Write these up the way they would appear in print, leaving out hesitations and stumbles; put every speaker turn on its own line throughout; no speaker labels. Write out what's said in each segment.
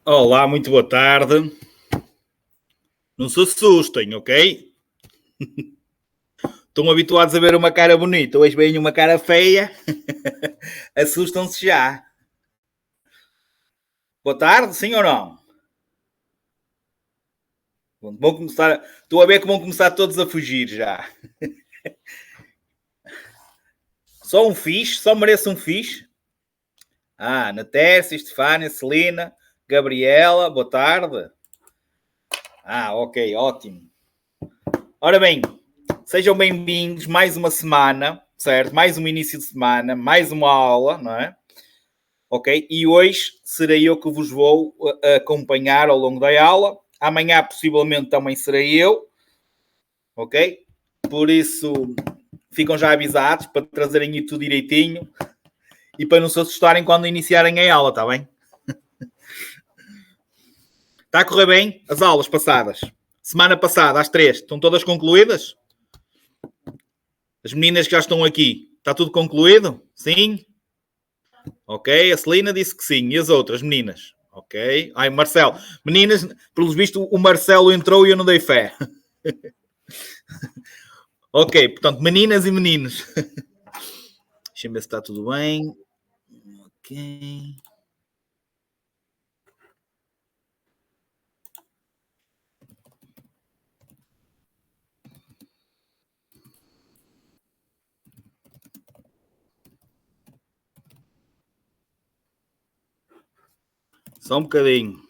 Olá, muito boa tarde. Não se assustem, ok? Estão habituados a ver uma cara bonita, hoje vem uma cara feia. Assustam-se já. Boa tarde, sim ou não? Vão começar. Estou a ver que vão começar todos a fugir já. Só um fixe, só mereço um fixe. Ana Tércia, Estefânia, Celina, Gabriela, boa tarde. Ok, ótimo. Ora bem, sejam bem-vindos mais uma semana, certo? Mais um início de semana, mais uma aula, não é? Ok? E hoje serei eu que vos vou acompanhar ao longo da aula. Amanhã, possivelmente, também serei eu. Ok? Por isso, ficam já avisados para trazerem isso tudo direitinho e para não se assustarem quando iniciarem a aula, está bem? Está a correr bem as aulas passadas? Semana passada, às 3, estão todas concluídas? As meninas que já estão aqui, está tudo concluído? Sim? Ok, a Celina disse que sim. E as outras meninas? Ok. Ai, Marcelo. Meninas, pelos vistos, o Marcelo entrou e eu não dei fé. Ok, portanto, meninas e meninos. Deixa-me ver se está tudo bem. Ok. Só um bocadinho.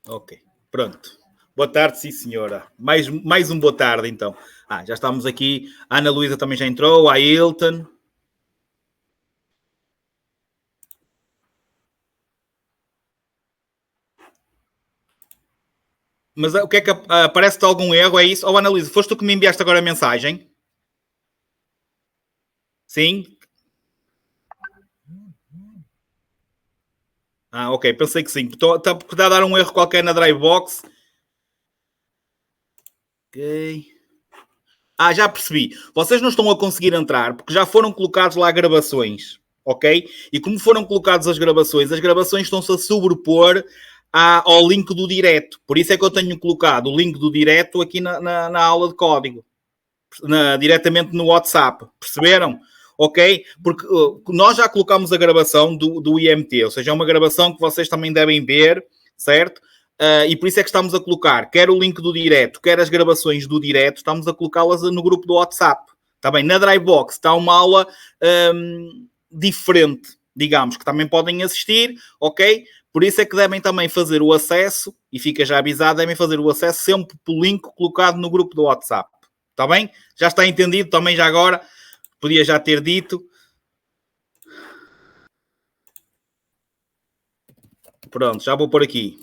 Ok, pronto. Boa tarde, sim senhora. Mais um boa tarde, então. Já estamos aqui. A Ana Luísa também já entrou. A Hilton. Mas o que é que aparece-te algum erro? É isso? Ana Luísa, foste tu que me enviaste agora a mensagem? Sim? Ok, pensei que sim. Está a dar um erro qualquer na Drivebox. Ok. Já percebi. Vocês não estão a conseguir entrar porque já foram colocados lá gravações, ok? E como foram colocadas as gravações estão-se a sobrepor ao link do direto. Por isso é que eu tenho colocado o link do direto aqui na aula de código. Diretamente no WhatsApp. Perceberam? Ok? Porque nós já colocamos a gravação do IMT, ou seja, é uma gravação que vocês também devem ver, certo? E por isso é que estamos a colocar quer o link do direto, quer as gravações do direto, estamos a colocá-las no grupo do WhatsApp. Está bem? Na Drivebox está uma aula diferente, digamos, que também podem assistir, ok? Por isso é que devem também fazer o acesso, e fica já avisado, devem fazer o acesso sempre pelo link colocado no grupo do WhatsApp. Está bem? Já está entendido também já agora. Podia já ter dito. Pronto, já vou por aqui.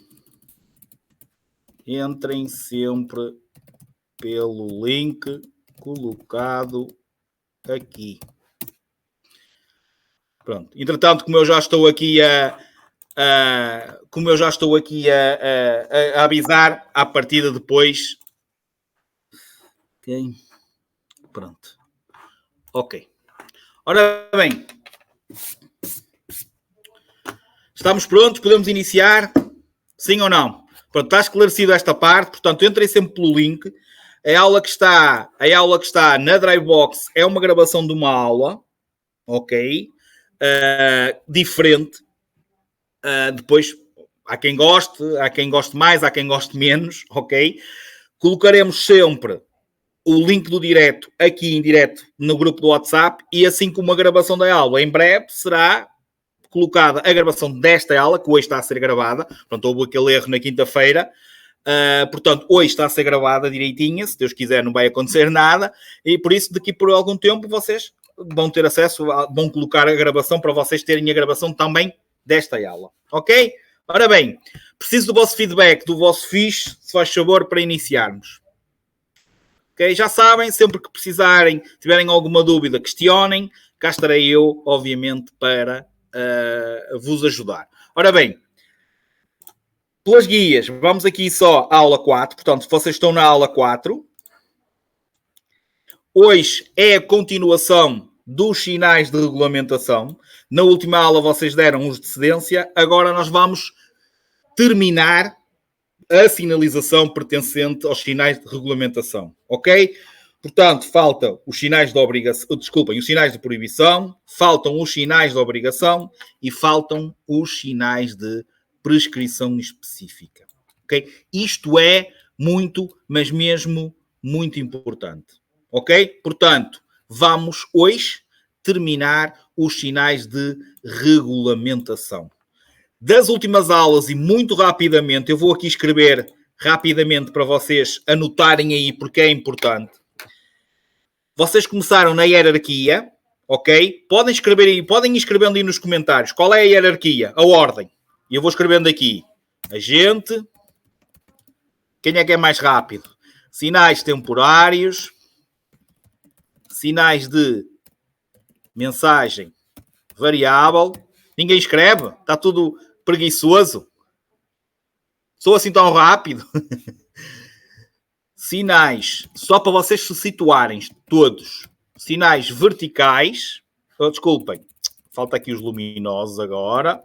Entrem sempre pelo link colocado aqui. Pronto. Entretanto, como eu já estou aqui a avisar, à partida depois. Ok. Pronto. Ok. Ora bem. Estamos prontos? Podemos iniciar? Sim ou não? Pronto, está esclarecido esta parte. Portanto, entrem sempre pelo link. A aula que está na Drivebox é uma gravação de uma aula. Ok? Diferente. Depois, há quem goste mais, há quem goste menos. Ok? Colocaremos sempre o link do direto aqui em direto no grupo do WhatsApp e assim como a gravação da aula. Em breve será colocada a gravação desta aula, que hoje está a ser gravada. Pronto, houve aquele erro na quinta-feira. Portanto, hoje está a ser gravada direitinha. Se Deus quiser, não vai acontecer nada. E por isso, daqui por algum tempo, vocês vão ter acesso, vão colocar a gravação para vocês terem a gravação também desta aula. Ok? Ora bem, preciso do vosso feedback, do vosso fixe, se faz favor, para iniciarmos. Ok? Já sabem, sempre que precisarem, tiverem alguma dúvida, questionem. Cá estarei eu, obviamente, para vos ajudar. Ora bem, pelas guias, vamos aqui só à aula 4. Portanto, se vocês estão na aula 4, hoje é a continuação dos sinais de regulamentação. Na última aula vocês deram os de cedência, agora nós vamos terminar a sinalização pertencente aos sinais de regulamentação, ok? Portanto, faltam os sinais de obrigação, desculpem, os sinais de proibição, faltam os sinais de obrigação e faltam os sinais de prescrição específica, ok? Isto é muito, mas mesmo muito importante, ok? Portanto, vamos hoje terminar os sinais de regulamentação. Das últimas aulas, e muito rapidamente, eu vou aqui escrever rapidamente para vocês anotarem aí porque é importante. Vocês começaram na hierarquia, ok? Podem escrever aí, podem ir escrevendo aí nos comentários qual é a hierarquia, a ordem. E eu vou escrevendo aqui. Agente. Quem é mais rápido? Sinais temporários. Sinais de mensagem variável. Ninguém escreve? Está tudo preguiçoso? Sou assim tão rápido? Sinais, só para vocês se situarem todos. Sinais verticais. Oh, desculpem, falta aqui os luminosos agora.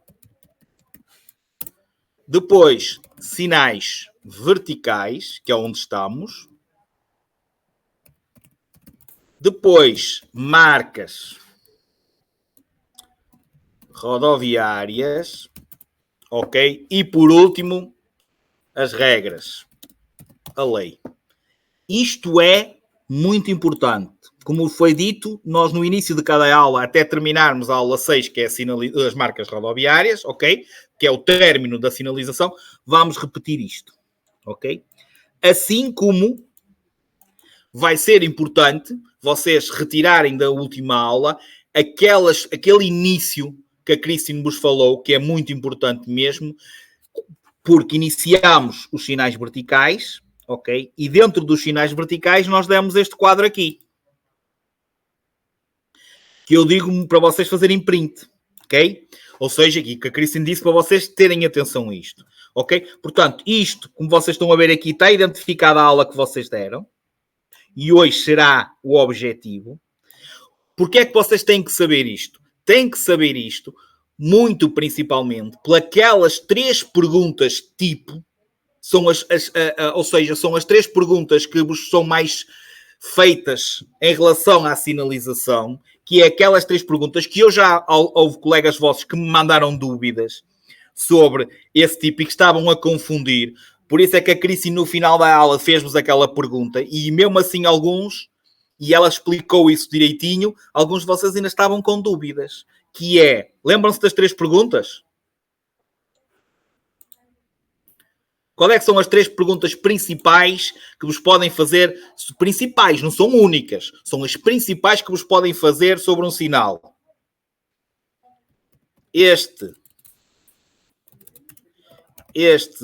Depois, sinais verticais, que é onde estamos. Depois, marcas rodoviárias, ok? E por último, as regras, a lei. Isto é muito importante. Como foi dito, nós no início de cada aula, até terminarmos a aula 6, que é as marcas rodoviárias, ok? Que é o término da sinalização, vamos repetir isto, ok? Assim como vai ser importante vocês retirarem da última aula aquele início que a Cristina vos falou, que é muito importante mesmo, porque iniciamos os sinais verticais, ok? E dentro dos sinais verticais nós demos este quadro aqui. Que eu digo para vocês fazerem print, ok? Ou seja, aqui que a Cristina disse para vocês terem atenção a isto, ok? Portanto, isto, como vocês estão a ver aqui, está identificada a aula que vocês deram. E hoje será o objetivo. Porque é que vocês têm que saber isto? Têm que saber isto, muito principalmente, pelas 3 perguntas tipo, ou seja, são as 3 perguntas que vos são mais feitas em relação à sinalização, que é aquelas 3 perguntas que eu já houve colegas vossos que me mandaram dúvidas sobre esse tipo e que estavam a confundir. Por isso é que a Crissi no final da aula fez-vos aquela pergunta e mesmo assim alguns, e ela explicou isso direitinho, alguns de vocês ainda estavam com dúvidas. Que é, lembram-se das 3 perguntas? Qual é que são as 3 perguntas principais que vos podem fazer? Principais, não são únicas. São as principais que vos podem fazer sobre um sinal. Este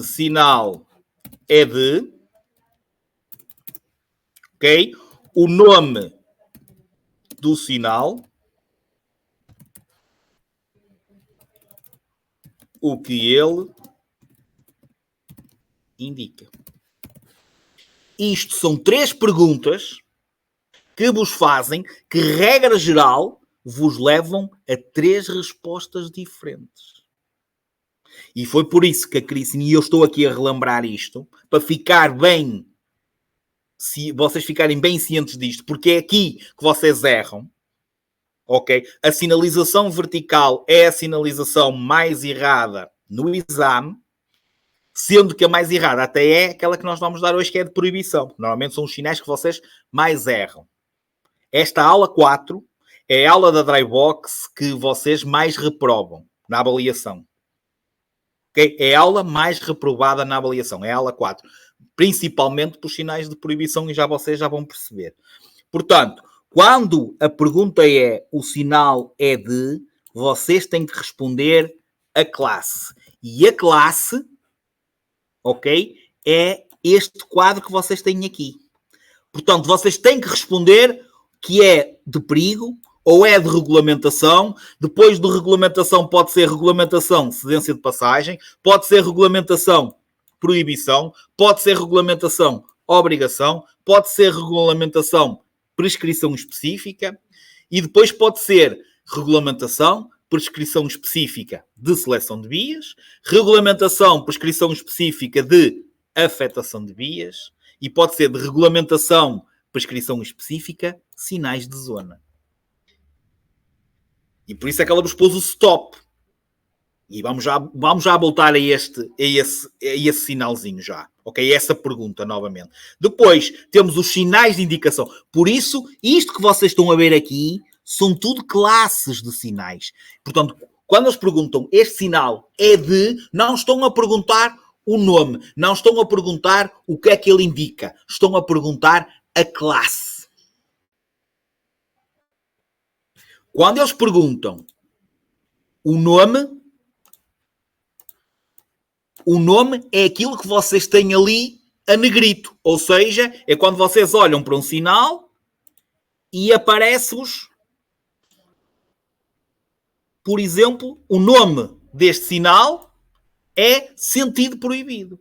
sinal é de... Ok? O nome do sinal. O que ele indica. Isto são 3 perguntas que vos fazem, que regra geral vos levam a 3 respostas diferentes. E foi por isso que a Cristina, e eu estou aqui a relembrar isto, para ficar bem, se vocês ficarem bem cientes disto, porque é aqui que vocês erram, ok? A sinalização vertical é a sinalização mais errada no exame, sendo que a mais errada até é aquela que nós vamos dar hoje, que é de proibição. Normalmente são os sinais que vocês mais erram. Esta aula 4 é a aula da dry box que vocês mais reprovam na avaliação. Okay? É a aula mais reprovada na avaliação. É a aula 4. Principalmente por sinais de proibição e já vocês já vão perceber. Portanto, quando a pergunta é o sinal é de, vocês têm que responder a classe. E a classe, ok, é este quadro que vocês têm aqui. Portanto, vocês têm que responder que é de perigo, ou é de regulamentação, depois de regulamentação pode ser regulamentação, cedência de passagem, pode ser regulamentação, proibição, pode ser regulamentação, obrigação, pode ser regulamentação, prescrição específica, e depois pode ser regulamentação, prescrição específica de seleção de vias, regulamentação, prescrição específica de afetação de vias, e pode ser de regulamentação, prescrição específica, sinais de zona. E por isso é que ela vos pôs o stop. E vamos já voltar a esse sinalzinho já. Ok? Essa pergunta novamente. Depois temos os sinais de indicação. Por isso, isto que vocês estão a ver aqui são tudo classes de sinais. Portanto, quando eles perguntam este sinal é de, não estão a perguntar o nome, não estão a perguntar o que é que ele indica, estão a perguntar a classe. Quando eles perguntam o nome é aquilo que vocês têm ali a negrito. Ou seja, é quando vocês olham para um sinal e aparece-vos, por exemplo, o nome deste sinal é sentido proibido.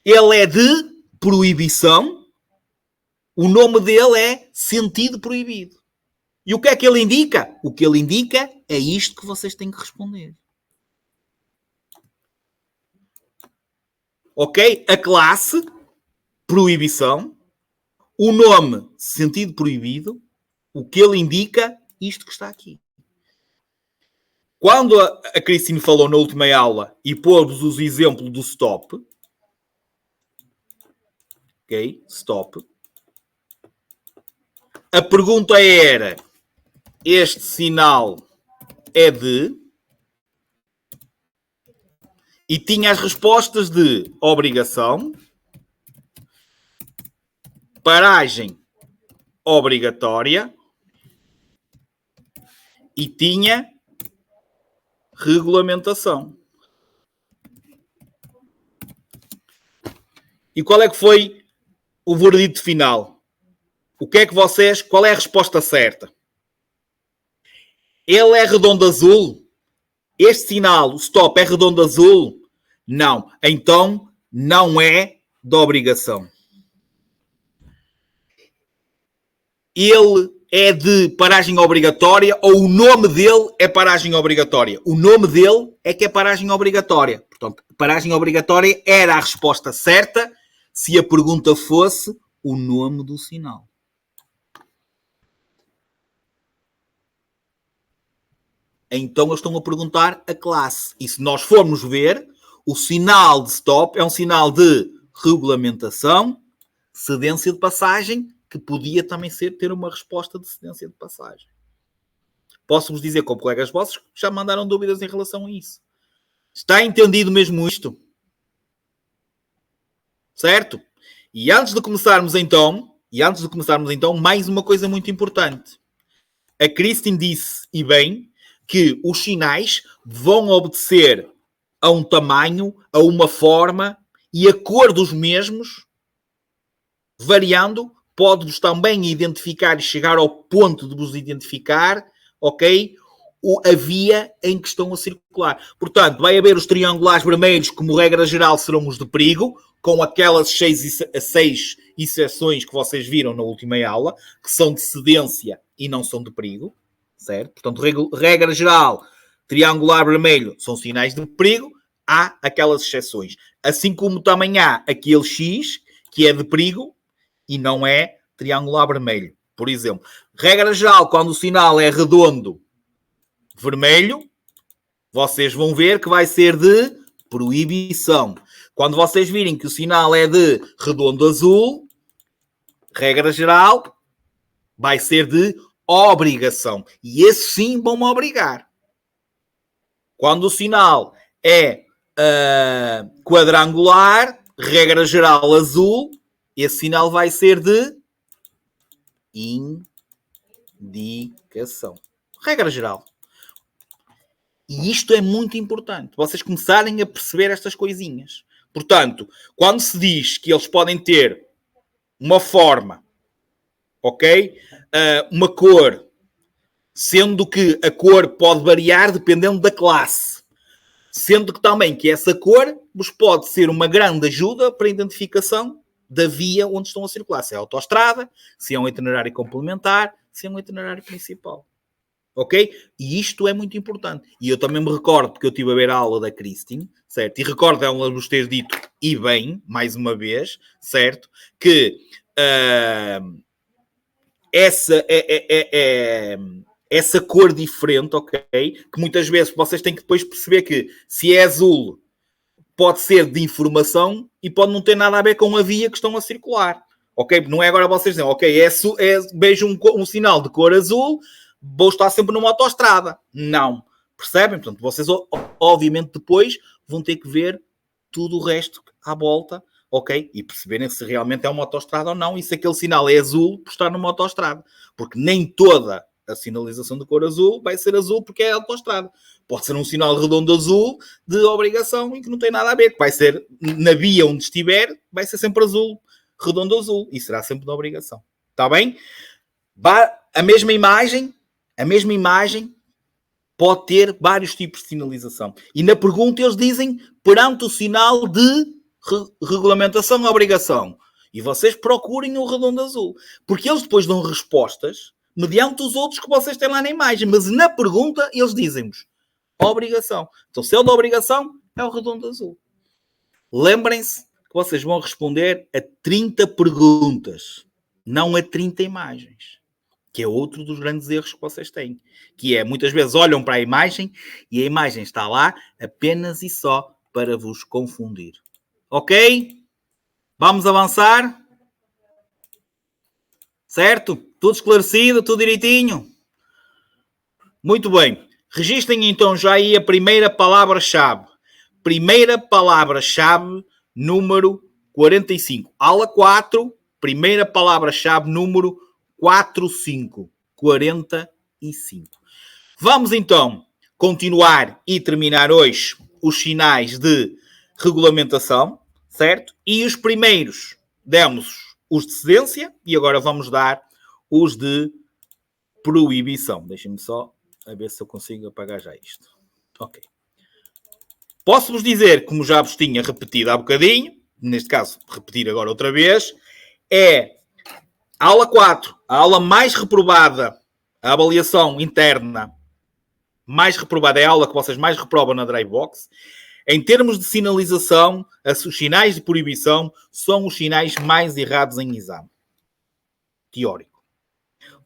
Ele é de proibição. O nome dele é sentido proibido. E o que é que ele indica? O que ele indica é isto que vocês têm que responder. Ok? A classe, proibição. O nome, sentido proibido. O que ele indica, isto que está aqui. Quando a Cristine falou na última aula e pôs os exemplos do stop. Ok? Stop. A pergunta era: este sinal é de... E tinha as respostas de obrigação, paragem obrigatória e tinha regulamentação. E qual é que foi o veredito final? O que é que vocês... Qual é a resposta certa? Ele é redondo azul? Este sinal, o stop, é redondo azul? Não. Então, não é de obrigação. Ele é de paragem obrigatória ou o nome dele é paragem obrigatória? O nome dele é que é paragem obrigatória. Portanto, paragem obrigatória era a resposta certa se a pergunta fosse o nome do sinal. Então eles estão a perguntar a classe. E se nós formos ver, o sinal de stop é um sinal de regulamentação, cedência de passagem, que podia também ter uma resposta de cedência de passagem. Posso-vos dizer, como colegas vossos, que já mandaram dúvidas em relação a isso. Está entendido mesmo isto? Certo? E antes de começarmos então, mais uma coisa muito importante. A Cristine disse, e bem, que os sinais vão obedecer a um tamanho, a uma forma e a cor dos mesmos, variando, pode-vos também identificar e chegar ao ponto de vos identificar, ok? A via em que estão a circular. Portanto, vai haver os triangulares vermelhos, como regra geral serão os de perigo, com aquelas 6 exceções que vocês viram na última aula, que são de cedência e não são de perigo. Certo? Portanto, regra geral, triangular vermelho são sinais de perigo, há aquelas exceções. Assim como também há aquele X que é de perigo e não é triangular vermelho. Por exemplo, regra geral, quando o sinal é redondo vermelho, vocês vão ver que vai ser de proibição. Quando vocês virem que o sinal é de redondo azul, regra geral, vai ser de obrigação. E esse sim vão-me obrigar. Quando o sinal é quadrangular, regra geral azul, esse sinal vai ser de indicação. Regra geral. E isto é muito importante. Vocês começarem a perceber estas coisinhas. Portanto, quando se diz que eles podem ter uma forma, ok? Uma cor, Sendo que a cor pode variar dependendo da classe. Sendo que também que essa cor vos pode ser uma grande ajuda para a identificação da via onde estão a circular. Se é a autoestrada, se é um itinerário complementar, se é um itinerário principal. Ok? E isto é muito importante. E eu também me recordo, porque eu estive a ver a aula da Christine, certo? E recordo ela nos ter dito, e bem, mais uma vez, certo? Que essa cor diferente, ok? Que muitas vezes vocês têm que depois perceber que se é azul, pode ser de informação e pode não ter nada a ver com a via que estão a circular. Ok? Não é agora vocês dizem, ok, vejo um sinal de cor azul, vou estar sempre numa autoestrada. Não. Percebem? Portanto, vocês obviamente depois vão ter que ver tudo o resto à volta, ok? E perceberem se realmente é uma autoestrada ou não e se aquele sinal é azul por estar numa autoestrada. Porque nem toda a sinalização de cor azul vai ser azul porque é autoestrada. Pode ser um sinal redondo azul de obrigação e que não tem nada a ver. Que vai ser, na via onde estiver, vai ser sempre azul, redondo azul. E será sempre de obrigação. Está bem? A mesma imagem pode ter vários tipos de sinalização. E na pergunta eles dizem perante o sinal de regulamentação obrigação. E vocês procurem o redondo azul. Porque eles depois dão respostas mediante os outros que vocês têm lá na imagem. Mas na pergunta eles dizem-vos obrigação. Então se é o da obrigação, é o redondo azul. Lembrem-se que vocês vão responder a 30 perguntas, não a 30 imagens. Que é outro dos grandes erros que vocês têm. Que é, muitas vezes olham para a imagem e a imagem está lá apenas e só para vos confundir. Ok? Vamos avançar? Certo? Tudo esclarecido? Tudo direitinho? Muito bem. Registrem então já aí a primeira palavra-chave. Primeira palavra-chave, número 45. Aula 4, primeira palavra-chave, número 45. Vamos então continuar e terminar hoje os sinais de regulamentação, certo? E os primeiros demos os de cedência e agora vamos dar os de proibição. Deixem-me só a ver se eu consigo apagar já isto. Ok. Posso-vos dizer, como já vos tinha repetido há bocadinho, neste caso, repetir agora outra vez, é a aula 4, a aula mais reprovada, a avaliação interna mais reprovada, é a aula que vocês mais reprovam na Drivebox. Em termos de sinalização, os sinais de proibição são os sinais mais errados em exame teórico.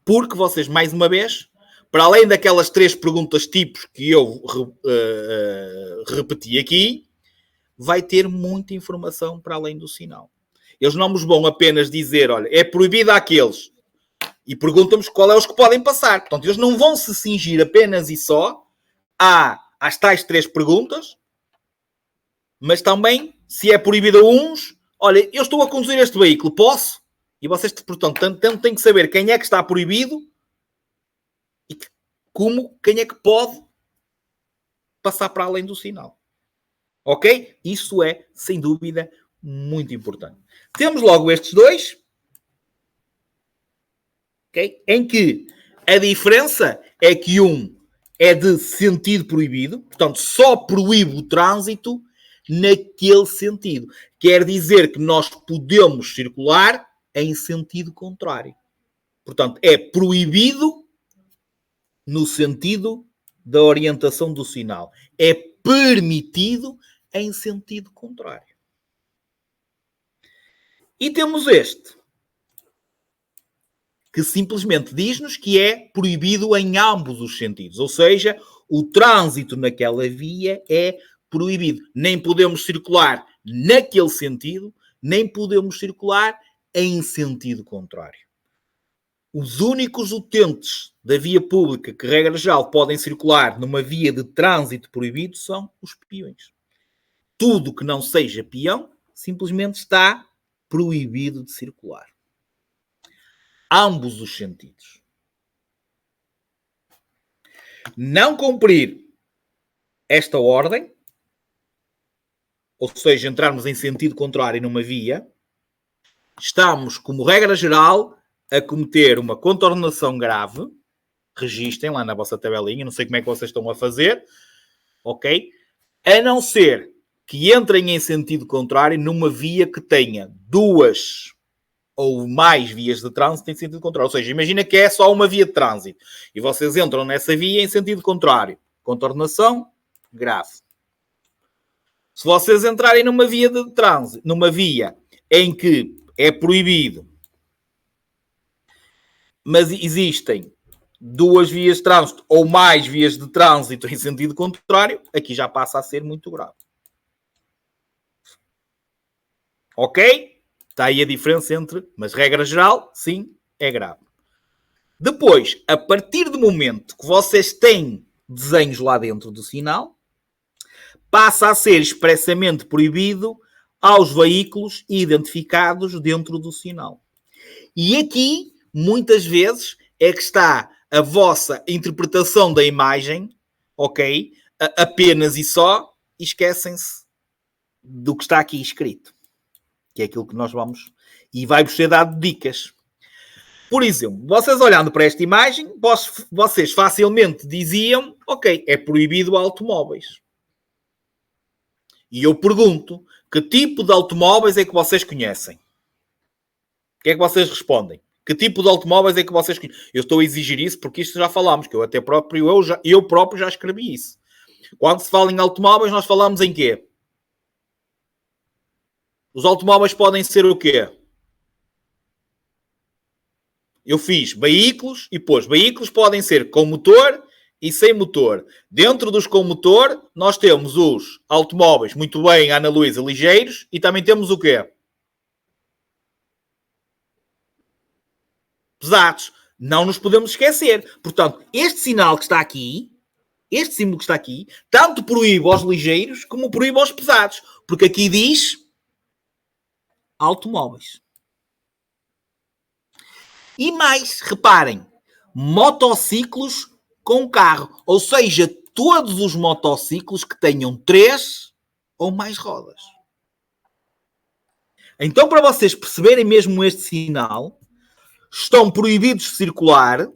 Porque vocês, mais uma vez, para além daquelas 3 perguntas tipos que eu repeti aqui, vai ter muita informação para além do sinal. Eles não nos vão apenas dizer, olha, é proibido àqueles. E perguntam-nos qual é os que podem passar. Portanto, eles não vão se cingir apenas e só às tais 3 perguntas, mas também, se é proibido a uns, olha, eu estou a conduzir este veículo, posso? E vocês, portanto, têm que saber quem é que está proibido e quem é que pode passar para além do sinal. Ok? Isso é, sem dúvida, muito importante. Temos logo estes dois, okay? Em que a diferença é que um é de sentido proibido, portanto, só proíbe o trânsito naquele sentido. Quer dizer que nós podemos circular em sentido contrário. Portanto, é proibido no sentido da orientação do sinal. É permitido em sentido contrário. E temos este, que simplesmente diz-nos que é proibido em ambos os sentidos. Ou seja, o trânsito naquela via é proibido. Nem podemos circular naquele sentido, nem podemos circular em sentido contrário. Os únicos utentes da via pública que, regra geral, podem circular numa via de trânsito proibido são os peões. Tudo que não seja peão simplesmente está proibido de circular. Ambos os sentidos. Não cumprir esta ordem, ou seja, entrarmos em sentido contrário numa via, estamos, como regra geral, a cometer uma contornação grave registrem lá na vossa tabelinha, não sei como é que vocês estão a fazer, ok? A não ser que entrem em sentido contrário numa via que tenha 2 ou mais vias de trânsito em sentido contrário. Ou seja, imagina que é só uma via de trânsito e vocês entram nessa via em sentido contrário. Contornação, grave. Se vocês entrarem numa via de trânsito, numa via em que é proibido, mas existem 2 vias de trânsito ou mais vias de trânsito em sentido contrário, aqui já passa a ser muito grave. Ok? Está aí a diferença entre, mas regra geral, sim, é grave. Depois, a partir do momento que vocês têm desenhos lá dentro do sinal, passa a ser expressamente proibido aos veículos identificados dentro do sinal. E aqui, muitas vezes, é que está a vossa interpretação da imagem, ok? Apenas e só, e esquecem-se do que está aqui escrito. Que é aquilo que nós vamos... E vai-vos ser dado dicas. Por exemplo, vocês olhando para esta imagem, vocês facilmente diziam, ok, é proibido automóveis. E eu pergunto, que tipo de automóveis é que vocês conhecem? O que é que vocês respondem? Que tipo de automóveis é que vocês conhecem? Eu estou a exigir isso porque isto já falámos, que eu próprio já escrevi isso. Quando se fala em automóveis, nós falamos em quê? Os automóveis podem ser o quê? Eu fiz veículos e depois veículos podem ser com motor e sem motor. Dentro dos com motor, nós temos os automóveis, muito bem, Ana Luísa, ligeiros, e também temos o quê? Pesados. Não nos podemos esquecer. Portanto, este sinal que está aqui, este símbolo que está aqui, tanto proíbe aos ligeiros como proíbe aos pesados. Porque aqui diz automóveis. E mais, reparem, motociclos com carro. Ou seja, todos os motociclos que tenham 3 ou mais rodas. Então, para vocês perceberem mesmo este sinal, estão proibidos de circular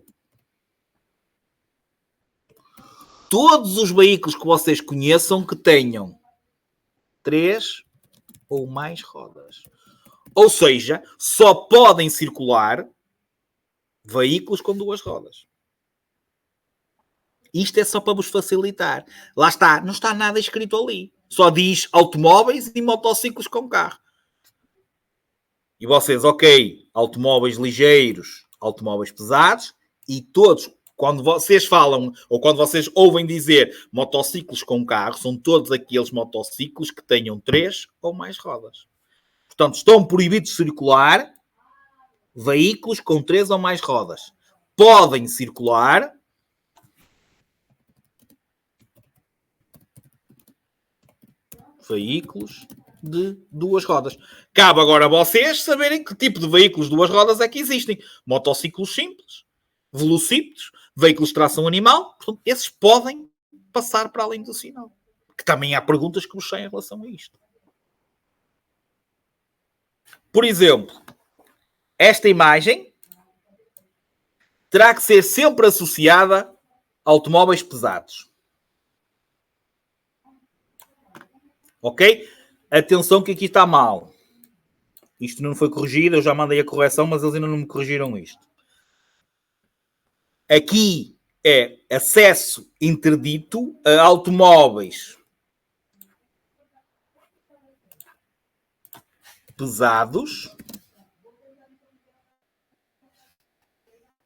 todos os veículos que vocês conheçam que tenham 3 ou mais rodas. Ou seja, só podem circular veículos com 2 rodas. Isto é só para vos facilitar. Lá está, não está nada escrito ali. Só diz automóveis e motociclos com carro. E vocês, ok, automóveis ligeiros, automóveis pesados, e todos, quando vocês falam, ou quando vocês ouvem dizer motociclos com carro, são todos aqueles motociclos que tenham 3 ou mais rodas. Portanto, estão proibidos de circular veículos com 3 ou mais rodas. Podem circular veículos de 2 rodas. Cabe agora a vocês saberem que tipo de veículos de 2 rodas é que existem. Motociclos simples, velocípedos, veículos de tração animal. Portanto, esses podem passar para além do sinal. Que também há perguntas que vos saem em relação a isto. Por exemplo, esta imagem terá que ser sempre associada a automóveis pesados. Ok? Atenção que aqui está mal. Isto não foi corrigido, eu já mandei a correção, mas eles ainda não me corrigiram isto. Aqui é acesso interdito a automóveis pesados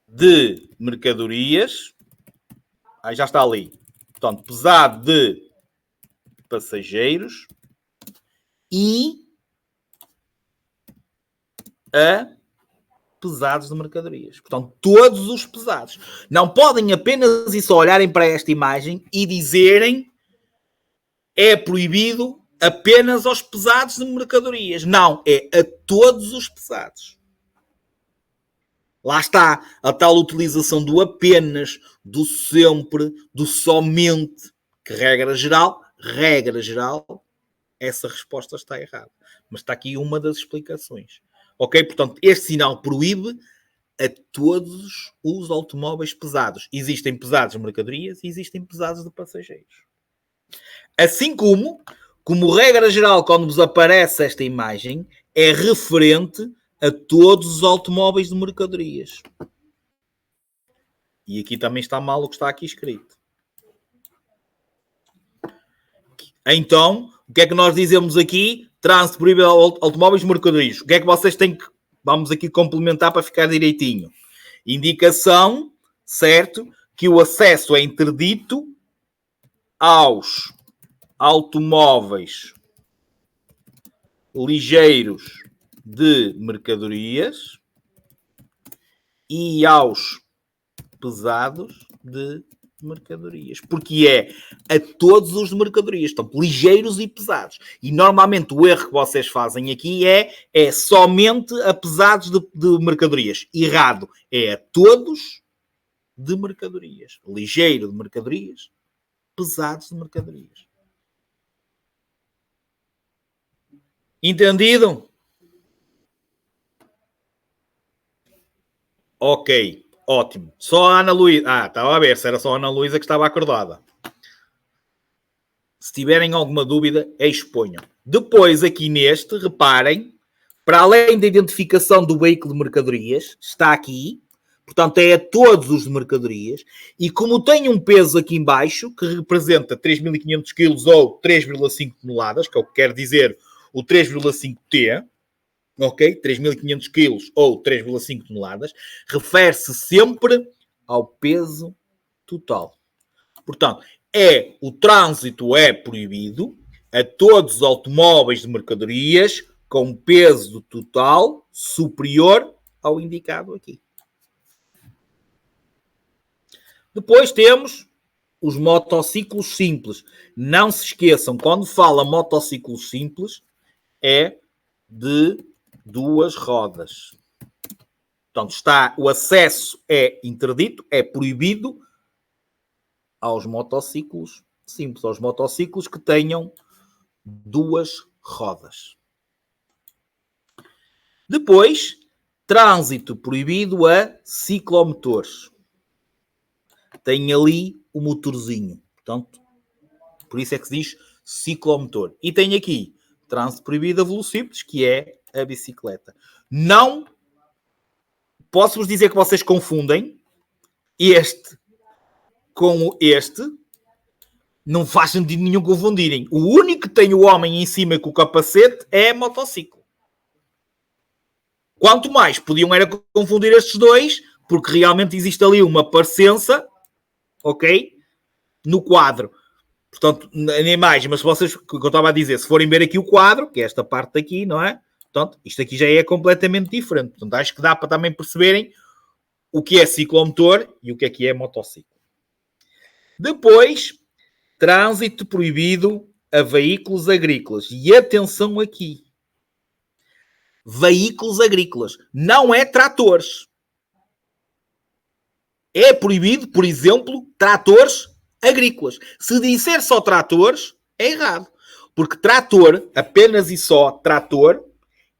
de mercadorias. Aí já está ali. Portanto, pesado de passageiros e a pesados de mercadorias. Portanto, todos os pesados. Não podem apenas e só olharem para esta imagem e dizerem é proibido apenas aos pesados de mercadorias. Não, é a todos os pesados. Lá está a tal utilização do apenas, do sempre, do somente, que regra geral, essa resposta está errada. Mas está aqui uma das explicações. Ok? Portanto, este sinal proíbe a todos os automóveis pesados. Existem pesados de mercadorias e existem pesados de passageiros. Assim como regra geral, quando vos aparece esta imagem, é referente a todos os automóveis de mercadorias. E aqui também está mal o que está aqui escrito. Então, o que é que nós dizemos aqui? Trânsito proíbe automóveis de mercadorias. O que é que vocês têm que... Vamos aqui complementar para ficar direitinho. Indicação, certo? Que o acesso é interdito aos automóveis ligeiros de mercadorias e aos pesados de mercadorias, porque é a todos os de mercadorias, estão ligeiros e pesados. E normalmente o erro que vocês fazem aqui é somente a pesados de mercadorias. Errado, é a todos de mercadorias. Ligeiro de mercadorias, pesados de mercadorias. Entendido? Ok, ótimo. Só a Ana Luísa... estava a ver se era só a Ana Luísa que estava acordada. Se tiverem alguma dúvida, exponham. Depois, aqui neste, reparem, para além da identificação do veículo de mercadorias, está aqui, portanto é a todos os de mercadorias, e como tem um peso aqui em baixo, que representa 3.500 kg ou 3,5 toneladas, que é o que quer dizer o 3,5T, ok? 3.500 kg ou 3,5 toneladas, refere-se sempre ao peso total. Portanto, o trânsito é proibido a todos os automóveis de mercadorias com peso total superior ao indicado aqui. Depois temos os motociclos simples. Não se esqueçam, quando fala motociclos simples, é de 2 rodas. Portanto, o acesso é interdito, é proibido aos motociclos simples, aos motociclos que tenham 2 rodas. Depois, trânsito proibido a ciclomotores. Tem ali o motorzinho. Portanto, por isso é que se diz ciclomotor. E tem aqui trânsito proibido a velocípedes, que é a bicicleta. Não posso-vos dizer que vocês confundem este com este. Não faz sentido nenhum confundirem. O único que tem o homem em cima com o capacete é a motociclo. Quanto mais podiam era confundir estes dois, porque realmente existe ali uma parecença, ok? No quadro. Portanto, na imagem, mas se vocês, que eu estava a dizer, se forem ver aqui o quadro, que é esta parte daqui, não é? Portanto, isto aqui já é completamente diferente. Portanto, acho que dá para também perceberem o que é ciclomotor e o que é motociclo. Depois, trânsito proibido a veículos agrícolas. E atenção aqui. Veículos agrícolas. Não é tratores. É proibido, por exemplo, tratores agrícolas. Se disser só tratores, é errado. Porque trator, apenas e só trator,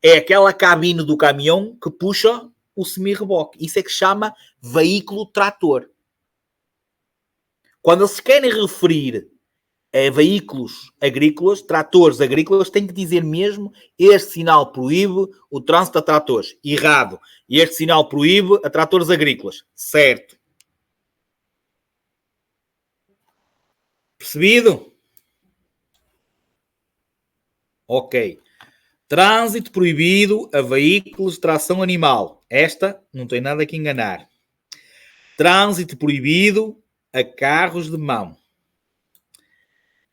é aquela cabine do caminhão que puxa o semi-reboque. Isso é que chama veículo trator. Quando se querem referir a veículos agrícolas, tratores agrícolas, tem que dizer mesmo este sinal proíbe o trânsito a tratores. Errado. Este sinal proíbe a tratores agrícolas. Certo. Percebido? Ok. Trânsito proibido a veículos de tração animal. Esta não tem nada que enganar. Trânsito proibido a carros de mão.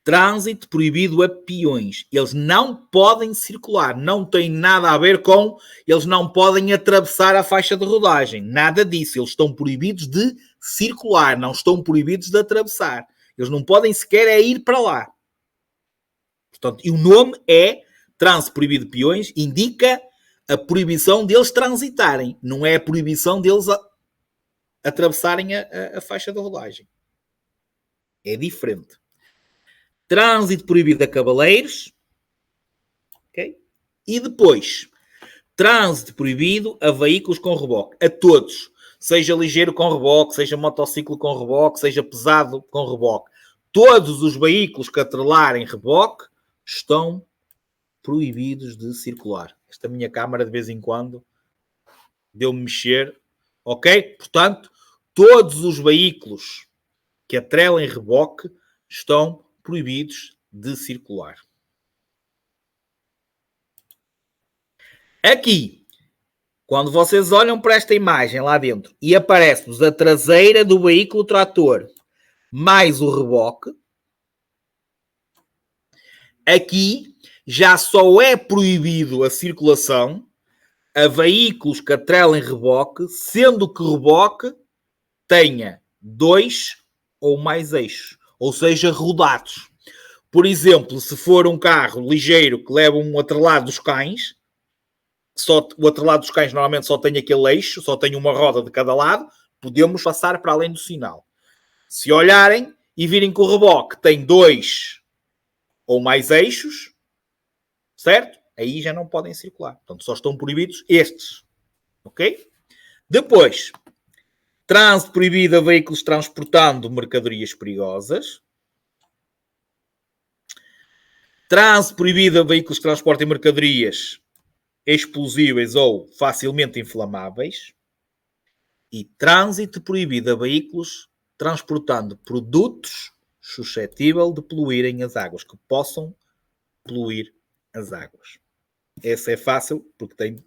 Trânsito proibido a peões. Eles não podem circular. Não tem nada a ver com... Eles não podem atravessar a faixa de rodagem. Nada disso. Eles estão proibidos de circular. Não estão proibidos de atravessar. Eles não podem sequer ir para lá. Portanto, e o nome é trânsito proibido de peões. Indica a proibição deles transitarem. Não é a proibição deles atravessarem a faixa de rodagem. É diferente. Trânsito proibido a cavaleiros. Okay? E depois, Trânsito proibido a veículos com reboque. A todos. Seja ligeiro com reboque, seja motociclo com reboque, seja pesado com reboque. Todos os veículos que atrelarem reboque estão proibidos de circular. Esta minha câmara, de vez em quando, deu-me mexer. Ok? Portanto, todos os veículos que atrelem reboque estão proibidos de circular. Aqui, quando vocês olham para esta imagem lá dentro e aparece-vos a traseira do veículo trator mais o reboque, aqui já só é proibido a circulação a veículos que atrelem reboque, sendo que reboque tenha 2 ou mais eixos, ou seja, rodados. Por exemplo, se for um carro ligeiro que leva um atrelado dos cães, o atrelado dos cães normalmente só tem aquele eixo, só tem uma roda de cada lado, podemos passar para além do sinal. Se olharem e virem que o reboque tem 2 ou mais eixos, certo? Aí já não podem circular. Portanto, só estão proibidos estes. Ok? Depois, trânsito proibido a veículos transportando mercadorias perigosas. Trânsito proibido a veículos que transportem mercadorias explosíveis ou facilmente inflamáveis. E trânsito proibido a veículos transportando produtos suscetíveis de poluírem as águas, que possam poluir as águas. Essa é fácil, porque tem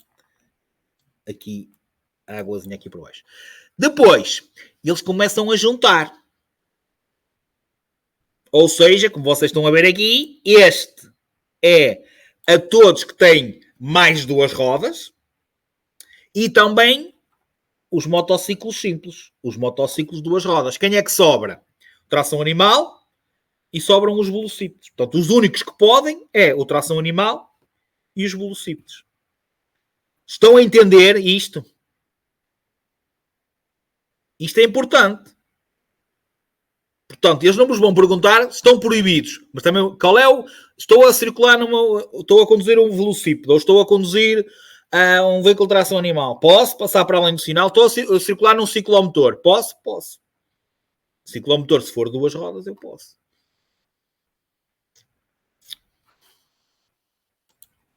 aqui a águazinha aqui por baixo. Depois, eles começam a juntar. Ou seja, como vocês estão a ver aqui, este é a todos que têm mais 2 rodas e também os motociclos simples. Os motociclos 2 rodas. Quem é que sobra? Tração animal e sobram os velocípedes. Portanto, os únicos que podem é o tração animal e os velocípedes. Estão a entender isto? Isto é importante. Portanto, eles não vos vão perguntar se estão proibidos. Mas também, qual é o... Estou a circular estou a conduzir um velocípedo ou estou a conduzir um veículo de tração animal. Posso passar para além do sinal? Estou a circular num ciclomotor. Posso? Posso. Ciclomotor, se for 2 rodas, eu posso.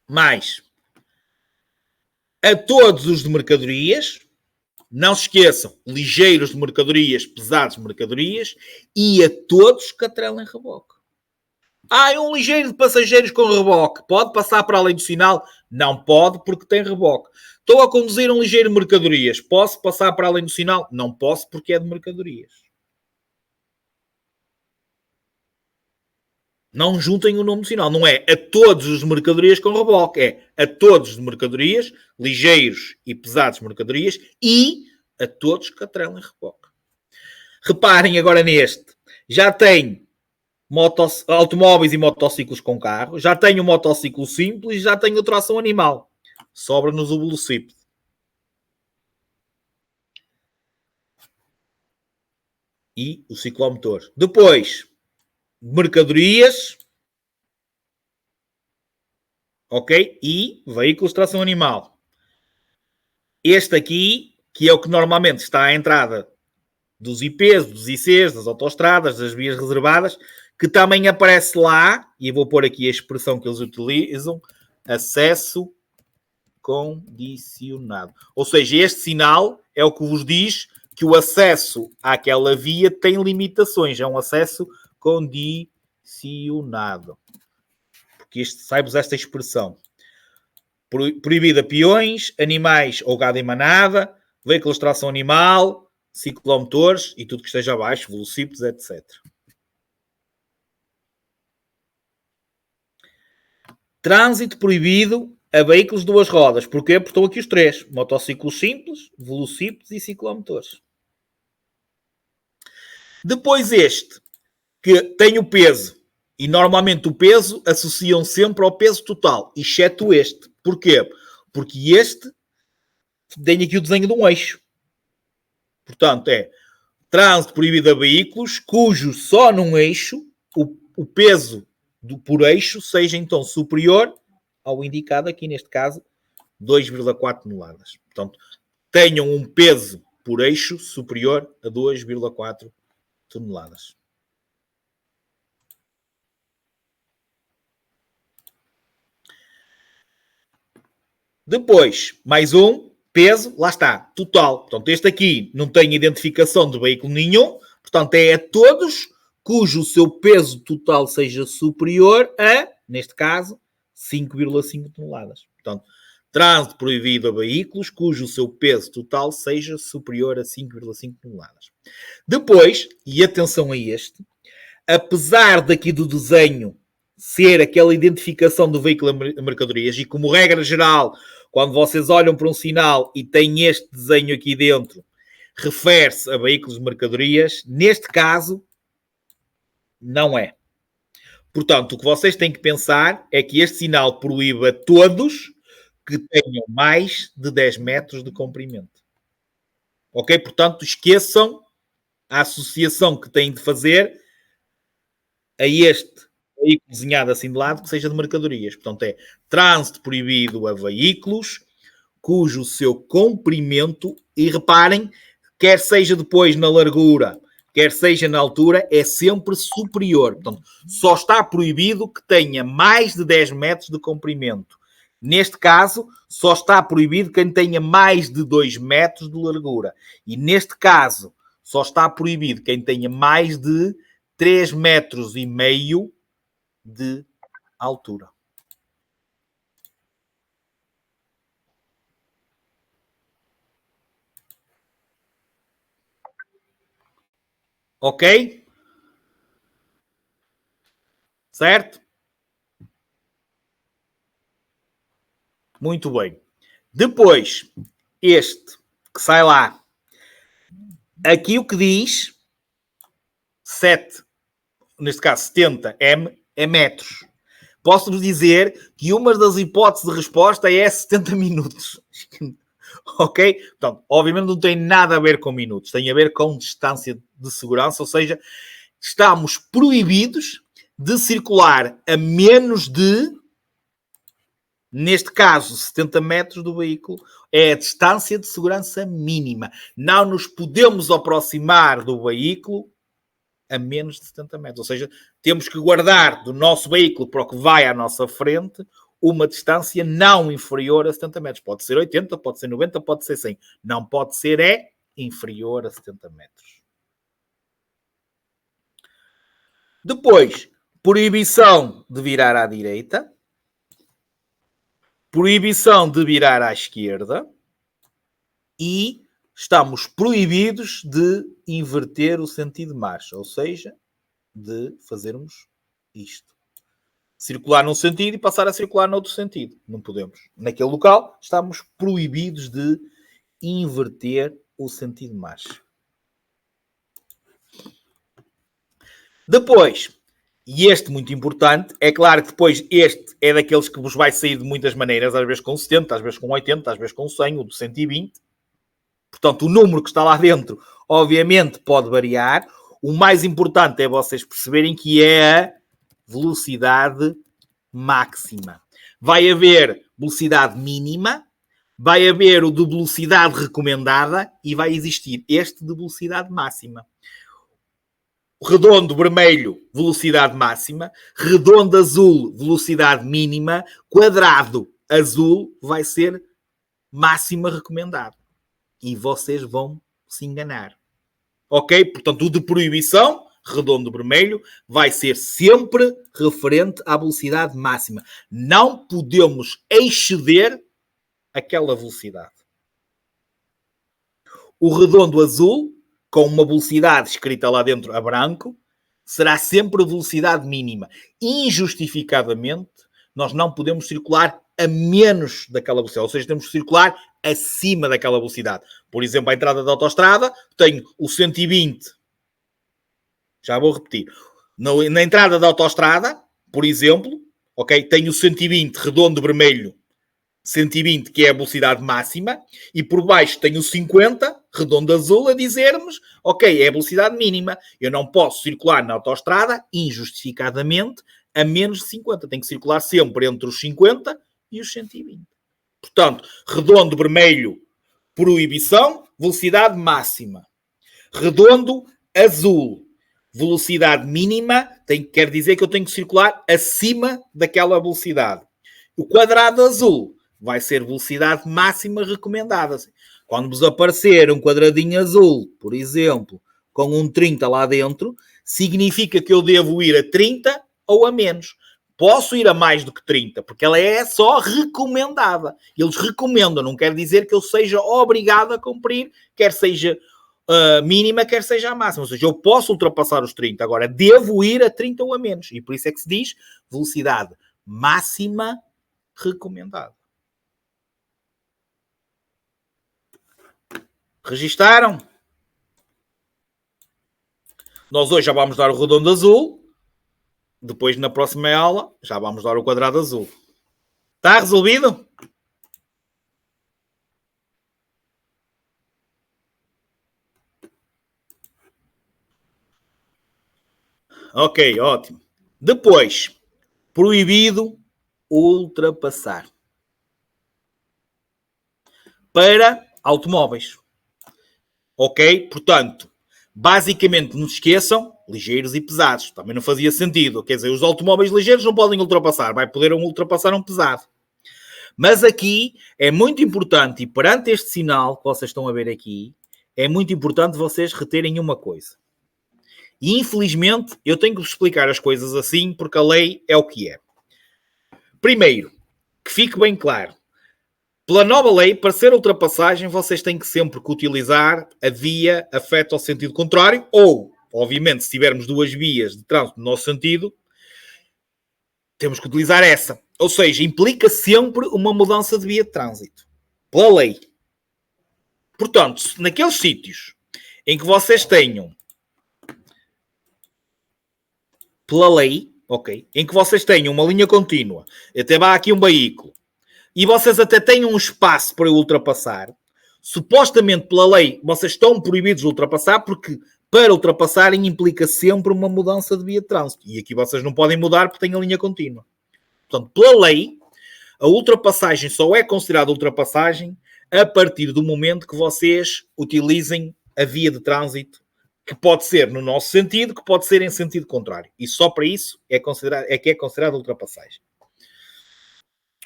Mais. A todos os de mercadorias, não se esqueçam, ligeiros de mercadorias, pesados de mercadorias, e a todos que atrelem reboque. Um ligeiro de passageiros com reboque. Pode passar para além do sinal? Não pode, porque tem reboque. Estou a conduzir um ligeiro de mercadorias. Posso passar para além do sinal? Não posso, porque é de mercadorias. Não juntem o nome do sinal. Não é a todos os de mercadorias com reboque. É a todos de mercadorias, ligeiros e pesados de mercadorias e a todos que atrelem reboque. Reparem agora neste. Já tem automóveis e motociclos com carro. Já tem o motociclo simples e já tem a tração animal. Sobra-nos o velocípede. E o ciclomotor. Depois... mercadorias, ok? E veículos de tração animal. Este aqui, que é o que normalmente está à entrada dos IPs, dos ICs, das autoestradas, das vias reservadas, que também aparece lá, e eu vou pôr aqui a expressão que eles utilizam, acesso condicionado. Ou seja, este sinal é o que vos diz que o acesso àquela via tem limitações, é um acesso condicionado. Porque isto, sai-vos esta expressão. Proibido a peões, animais ou gado em manada, veículos de tração animal, ciclomotores e tudo que esteja abaixo, velocípedes, etc. Trânsito proibido a veículos de 2 rodas. Porquê? Porque estão aqui os 3. Motociclos simples, velocípedes e ciclomotores. Depois este, que tem o peso. E normalmente o peso associam sempre ao peso total, exceto este. Porquê? Porque este tem aqui o desenho de um eixo. Portanto, é trânsito proibido a veículos cujo só num eixo o peso por eixo seja então superior ao indicado aqui, neste caso, 2,4 toneladas. Portanto, tenham um peso por eixo superior a 2,4 toneladas. Depois, mais um, peso, lá está, total. Portanto, este aqui não tem identificação de veículo nenhum, portanto, é a todos cujo seu peso total seja superior a, neste caso, 5,5 toneladas. Portanto, trânsito proibido a veículos cujo seu peso total seja superior a 5,5 toneladas. Depois, e atenção a este, apesar daqui do desenho ser aquela identificação do veículo a mercadorias, e como regra geral, quando vocês olham para um sinal e tem este desenho aqui dentro, refere-se a veículos de mercadorias, neste caso, não é. Portanto, o que vocês têm que pensar é que este sinal proíbe a todos que tenham mais de 10 metros de comprimento. Ok? Portanto, esqueçam a associação que têm de fazer a este veículo desenhado assim de lado que seja de mercadorias. Portanto, é trânsito proibido a veículos cujo seu comprimento, e reparem, quer seja depois na largura, quer seja na altura, é sempre superior. Portanto, só está proibido que tenha mais de 10 metros de comprimento. Neste caso, só está proibido quem tenha mais de 2 metros de largura. E neste caso, só está proibido quem tenha mais de 3,5 metros de altura. Ok? Certo? Muito bem. Depois, este que sai lá. Aqui o que diz 7, neste caso 70 M, é metros. Posso-vos dizer que uma das hipóteses de resposta é 70 minutos. Ok? Portanto, obviamente não tem nada a ver com minutos. Tem a ver com distância de segurança. Ou seja, estamos proibidos de circular a menos de, neste caso, 70 metros do veículo. É a distância de segurança mínima. Não nos podemos aproximar do veículo a menos de 70 metros. Ou seja, temos que guardar do nosso veículo para o que vai à nossa frente uma distância não inferior a 70 metros. Pode ser 80, pode ser 90, pode ser 100. Não pode ser inferior a 70 metros. Depois, proibição de virar à direita. Proibição de virar à esquerda. E estamos proibidos de inverter o sentido de marcha. Ou seja, de fazermos isto. Circular num sentido e passar a circular noutro sentido. Não podemos. Naquele local, estamos proibidos de inverter o sentido de marcha. Depois, e este muito importante, é claro que depois este é daqueles que vos vai sair de muitas maneiras, às vezes com 70, às vezes com 80, às vezes com 100, ou de 120. Portanto, o número que está lá dentro, obviamente, pode variar. O mais importante é vocês perceberem que é a velocidade máxima. Vai haver velocidade mínima, vai haver o de velocidade recomendada e vai existir este de velocidade máxima. Redondo vermelho, velocidade máxima. Redondo azul, velocidade mínima. Quadrado azul vai ser máxima recomendada. E vocês vão se enganar. Ok? Portanto, o de proibição, redondo vermelho, vai ser sempre referente à velocidade máxima. Não podemos exceder aquela velocidade. O redondo azul, com uma velocidade escrita lá dentro a branco, será sempre a velocidade mínima. Injustificadamente, nós não podemos circular a menos daquela velocidade. Ou seja, temos que circular acima daquela velocidade. Por exemplo, a entrada da autoestrada, tenho o 120. Já vou repetir. Na entrada da autoestrada, por exemplo, ok, tenho o 120 redondo vermelho, 120 que é a velocidade máxima, e por baixo tenho o 50 redondo azul a dizer-nos, ok, é a velocidade mínima. Eu não posso circular na autoestrada injustificadamente a menos de 50. Tenho que circular sempre entre os 50 e os 120. Portanto, redondo vermelho, proibição, velocidade máxima. Redondo azul, velocidade mínima, quer dizer que eu tenho que circular acima daquela velocidade. O quadrado azul vai ser velocidade máxima recomendada. Quando vos aparecer um quadradinho azul, por exemplo, com um 30 lá dentro, significa que eu devo ir a 30 ou a menos. Posso ir a mais do que 30, porque ela é só recomendada. Eles recomendam, não quer dizer que eu seja obrigado a cumprir, quer seja mínima, quer seja a máxima. Ou seja, eu posso ultrapassar os 30, agora devo ir a 30 ou a menos. E por isso é que se diz velocidade máxima recomendada. Registaram? Nós hoje já vamos dar o redondo azul. Depois, na próxima aula, já vamos dar o quadrado azul. Está resolvido? Ok, ótimo. Depois, proibido ultrapassar. Para automóveis. Ok? Portanto, basicamente, não se esqueçam, ligeiros e pesados. Também não fazia sentido. Quer dizer, os automóveis ligeiros não podem ultrapassar. Vai poder ultrapassar um pesado. Mas aqui é muito importante, e perante este sinal que vocês estão a ver aqui, é muito importante vocês reterem uma coisa. E infelizmente eu tenho que vos explicar as coisas assim, porque a lei é o que é. Primeiro, que fique bem claro. Pela nova lei, para ser ultrapassagem, vocês têm que sempre utilizar a via afeta ao sentido contrário, ou, obviamente, se tivermos duas vias de trânsito no nosso sentido, temos que utilizar essa. Ou seja, implica sempre uma mudança de via de trânsito. Pela lei. Portanto, naqueles sítios em que vocês tenham, pela lei, ok, em que vocês tenham uma linha contínua, até vai aqui um veículo, e vocês até têm um espaço para ultrapassar, supostamente pela lei vocês estão proibidos de ultrapassar, porque para ultrapassarem implica sempre uma mudança de via de trânsito. E aqui vocês não podem mudar porque têm a linha contínua. Portanto, pela lei, a ultrapassagem só é considerada ultrapassagem a partir do momento que vocês utilizem a via de trânsito, que pode ser no nosso sentido, que pode ser em sentido contrário. E só para isso é que é considerada ultrapassagem.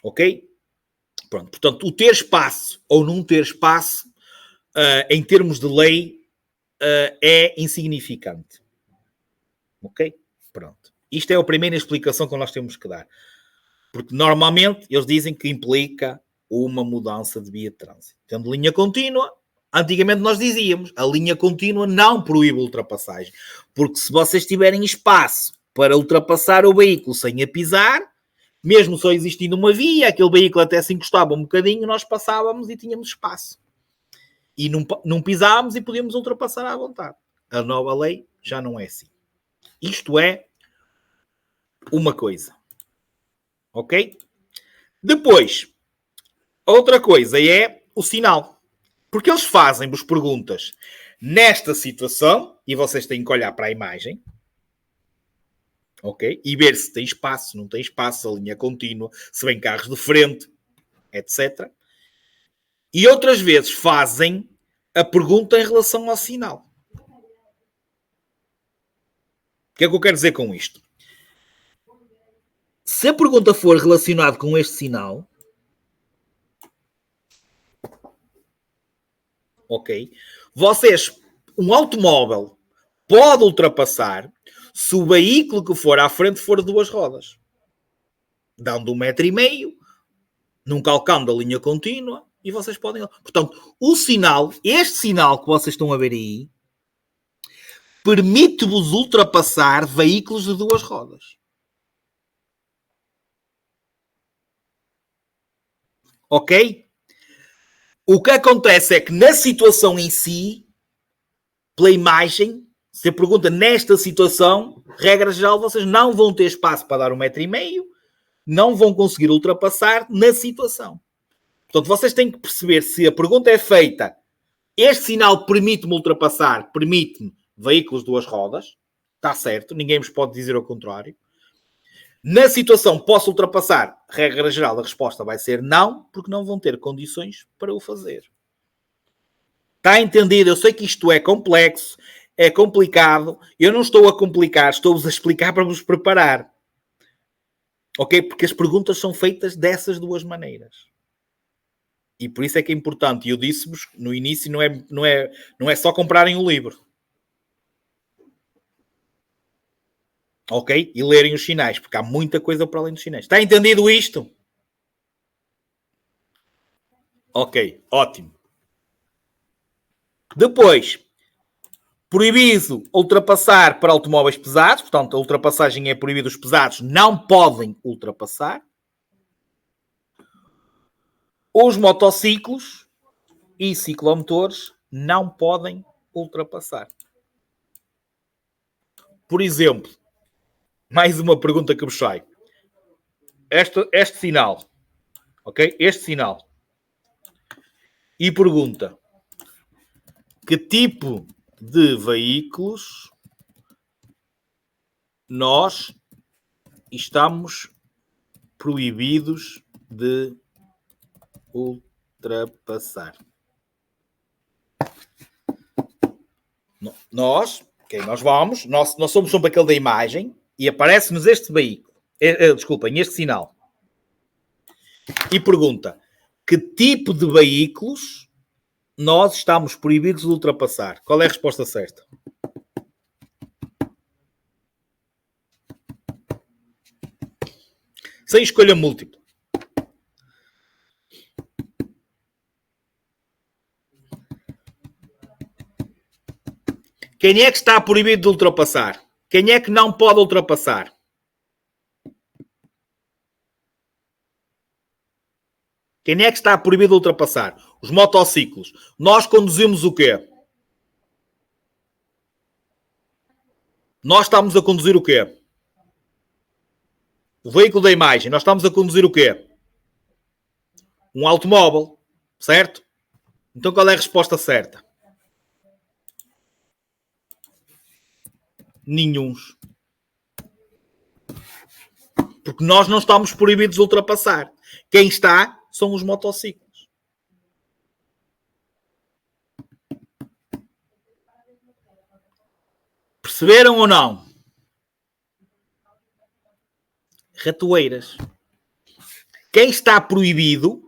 Ok? Pronto. Portanto, o ter espaço ou não ter espaço, em termos de lei, é insignificante. Ok? Pronto. Isto é a primeira explicação que nós temos que dar. Porque normalmente eles dizem que implica uma mudança de via de trânsito. Tendo linha contínua, antigamente nós dizíamos, a linha contínua não proíbe ultrapassagem. Porque se vocês tiverem espaço para ultrapassar o veículo sem a pisar, mesmo só existindo uma via, aquele veículo até se encostava um bocadinho, nós passávamos e tínhamos espaço. E não pisávamos e podíamos ultrapassar à vontade. A nova lei já não é assim. Isto é uma coisa. Ok? Depois, outra coisa é o sinal. Porque eles fazem-vos perguntas nesta situação, e vocês têm que olhar para a imagem, ok? E ver se tem espaço, não tem espaço, a linha contínua, se vem carros de frente, etc. E outras vezes fazem a pergunta em relação ao sinal. O que é que eu quero dizer com isto? Se a pergunta for relacionada com este sinal, ok? Vocês, um automóvel pode ultrapassar se o veículo que for à frente for de duas rodas, dando 1,5 m, não calcando a linha contínua, e vocês podem... Portanto, o sinal, este sinal que vocês estão a ver aí, permite-vos ultrapassar veículos de duas rodas. Ok? O que acontece é que na situação em si, pela imagem, se a pergunta nesta situação, regra geral, vocês não vão ter espaço para dar 1,5 m, não vão conseguir ultrapassar na situação. Portanto, vocês têm que perceber se a pergunta é feita, este sinal permite-me ultrapassar, permite-me veículos de duas rodas, está certo, ninguém vos pode dizer o contrário. Na situação posso ultrapassar? Regra geral, a resposta vai ser não, porque não vão ter condições para o fazer. Está entendido? Eu sei que isto é complexo, é complicado. Eu não estou a complicar, estou-vos a explicar para vos preparar. Ok? Porque as perguntas são feitas dessas duas maneiras. E por isso é que é importante. E eu disse-vos no início, não é só comprarem o livro. Ok? E lerem os sinais, porque há muita coisa para além dos sinais. Está entendido isto? Ok, ótimo. Depois, proibido ultrapassar para automóveis pesados. Portanto, a ultrapassagem é proibida, os pesados não podem ultrapassar. Os motociclos e ciclomotores não podem ultrapassar. Por exemplo, mais uma pergunta que vos sai. Este sinal, ok? Este sinal. E pergunta: que tipo de veículos nós estamos proibidos de ultrapassar? Nós vamos, nós somos sempre aquele da imagem e aparece-nos este veículo, desculpem, este sinal. E pergunta: que tipo de veículos nós estamos proibidos de ultrapassar? Qual é a resposta certa? Sem escolha múltipla. Quem é que está proibido de ultrapassar? Quem é que não pode ultrapassar? Quem é que está proibido de ultrapassar? Os motociclos. Nós conduzimos o quê? Nós estamos a conduzir o quê? O veículo da imagem. Nós estamos a conduzir o quê? Um automóvel. Certo? Então qual é a resposta certa? Nenhuns. Porque nós não estamos proibidos de ultrapassar. Quem está são os motociclos. Perceberam ou não? Ratoeiras. Quem está proibido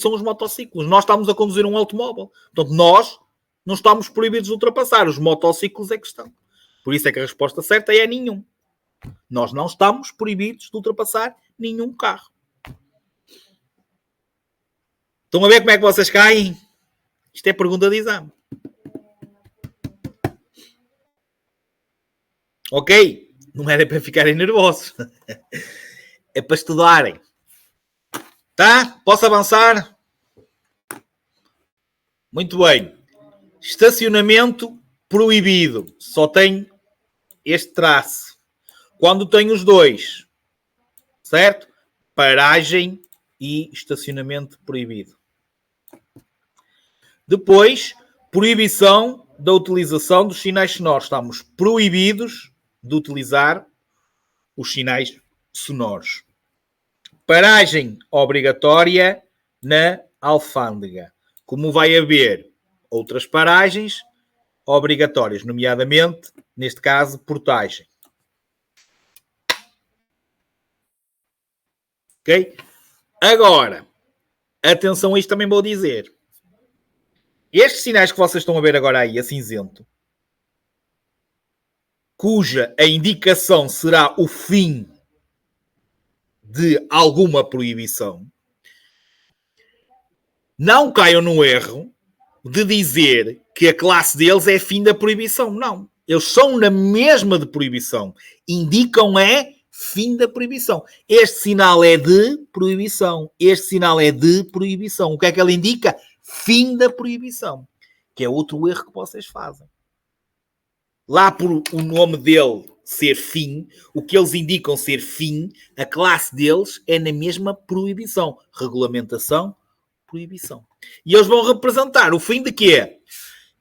são os motociclos. Nós estamos a conduzir um automóvel. Portanto, nós não estamos proibidos de ultrapassar. Os motociclos é que estão. Por isso é que a resposta certa é nenhum. Nós não estamos proibidos de ultrapassar nenhum carro. Estão a ver como é que vocês caem? Isto é pergunta de exame. Ok? Não era para ficarem nervosos. É para estudarem. Tá? Posso avançar? Muito bem. Estacionamento proibido. Só tem este traço. Quando tem os dois, certo? Paragem e estacionamento proibido. Depois, proibição da utilização dos sinais sonoros. Estamos proibidos de utilizar os sinais sonoros. Paragem obrigatória na alfândega. Como vai haver outras paragens obrigatórias, nomeadamente, neste caso, portagem. Ok? Agora, atenção a isto também vou dizer. Estes sinais que vocês estão a ver agora aí, a cinzento, cuja a indicação será o fim de alguma proibição, não caiam no erro de dizer que a classe deles é fim da proibição. Não. Eles são na mesma de proibição. Indicam fim da proibição. Este sinal é de proibição. Este sinal é de proibição. O que é que ele indica? Fim da proibição. Que é outro erro que vocês fazem. Lá por o nome dele ser fim, o que eles indicam ser fim, a classe deles é na mesma proibição. Regulamentação, proibição. E eles vão representar o fim de quê?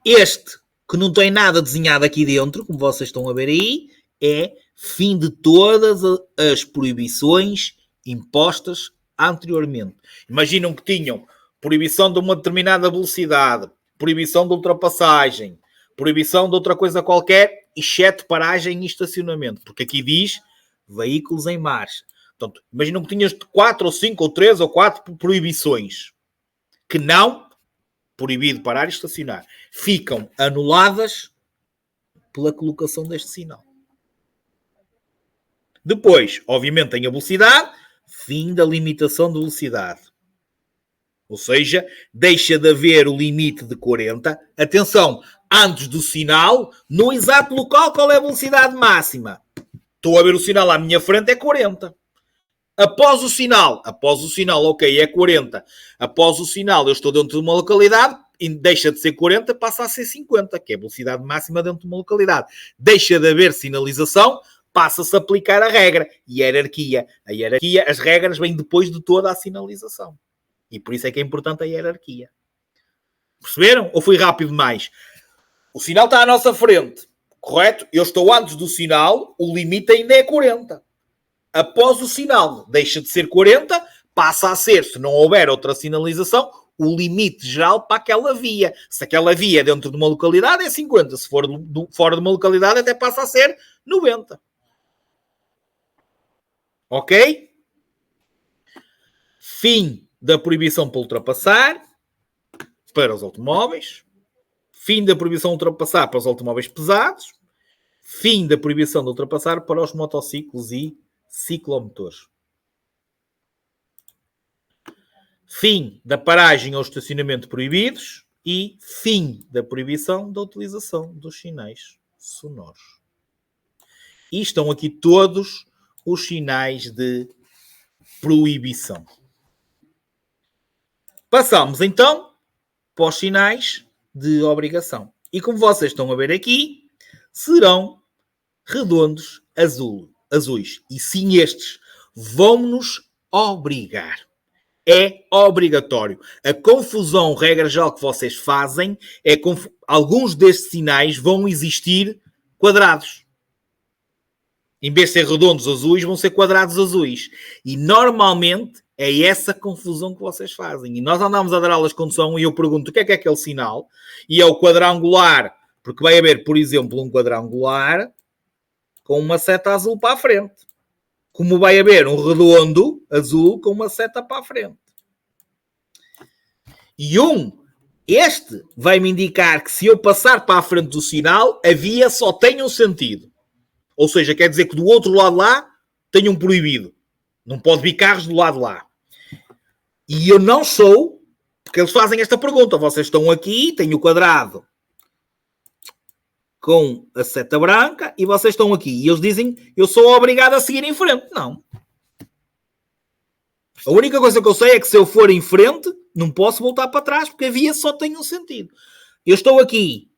Este, que não tem nada desenhado aqui dentro, como vocês estão a ver aí, é Fim de todas as proibições impostas anteriormente. Imaginam que tinham proibição de uma determinada velocidade, proibição de ultrapassagem, proibição de outra coisa qualquer, exceto paragem e estacionamento. Porque aqui diz veículos em marcha. Portanto, imaginam que tinhas 4 ou 5 ou 3 ou 4 proibições que não, proibido parar e estacionar, ficam anuladas pela colocação deste sinal. Depois, obviamente, tem a velocidade, fim da limitação de velocidade. Ou seja, deixa de haver o limite de 40. Atenção, antes do sinal, no exato local, qual é a velocidade máxima? Estou a ver o sinal à minha frente, é 40. Após o sinal, ok, é 40. Após o sinal, eu estou dentro de uma localidade, e deixa de ser 40, passa a ser 50, que é a velocidade máxima dentro de uma localidade. Deixa de haver sinalização, passa-se a aplicar a regra. Hierarquia. A hierarquia, as regras vêm depois de toda a sinalização. E por isso é que é importante a hierarquia. Perceberam? Ou fui rápido demais? O sinal está à nossa frente, correto? Eu estou antes do sinal, o limite ainda é 40. Após o sinal deixa de ser 40, passa a ser, se não houver outra sinalização, o limite geral para aquela via. Se aquela via é dentro de uma localidade é 50, se for fora de uma localidade até passa a ser 90. Ok? Fim da proibição para ultrapassar para os automóveis. Fim da proibição de ultrapassar para os automóveis pesados. Fim da proibição de ultrapassar para os motociclos e ciclomotores. Fim da paragem ou estacionamento proibidos e fim da proibição da utilização dos sinais sonoros. E estão aqui todos os sinais de proibição. Passamos então para os sinais de obrigação. E como vocês estão a ver aqui, serão redondos azuis. E sim, estes vão-nos obrigar. É obrigatório. A confusão, regra geral, que vocês fazem é que alguns destes sinais vão existir quadrados. Em vez de ser redondos azuis, vão ser quadrados azuis. E normalmente é essa confusão que vocês fazem. E nós andamos a dar aulas de condução e eu pergunto o que é aquele sinal? E é o quadrangular. Porque vai haver, por exemplo, um quadrangular com uma seta azul para a frente. Como vai haver um redondo azul com uma seta para a frente. E este vai-me indicar que se eu passar para a frente do sinal, a via só tem um sentido. Ou seja, quer dizer que do outro lado lá tem um proibido. Não pode vir carros do lado lá. E eu não sou, porque eles fazem esta pergunta. Vocês estão aqui, tem o quadrado com a seta branca e vocês estão aqui. E eles dizem, eu sou obrigado a seguir em frente. Não. A única coisa que eu sei é que se eu for em frente, não posso voltar para trás, porque a via só tem um sentido. Eu estou aqui,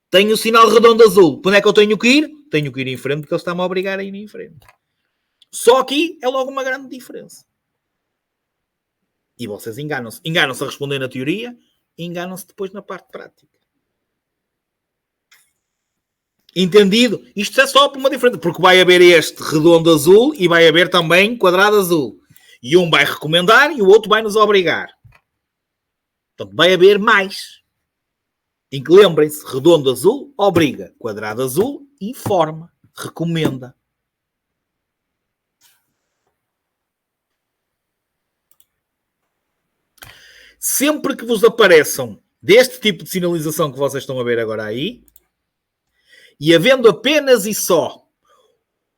tenho o sinal redondo azul. Para onde é que eu tenho que ir? Tenho que ir em frente, porque eles estão-me a obrigar a ir em frente. Só aqui é logo uma grande diferença. E vocês enganam-se. Enganam-se a responder na teoria e enganam-se depois na parte prática. Entendido? Isto é só por uma diferença. Porque vai haver este redondo azul e vai haver também quadrado azul. E um vai recomendar e o outro vai nos obrigar. Portanto, vai haver mais. Em que lembrem-se, redondo azul obriga, quadrado azul informa, recomenda. Sempre que vos apareçam deste tipo de sinalização que vocês estão a ver agora aí, e havendo apenas e só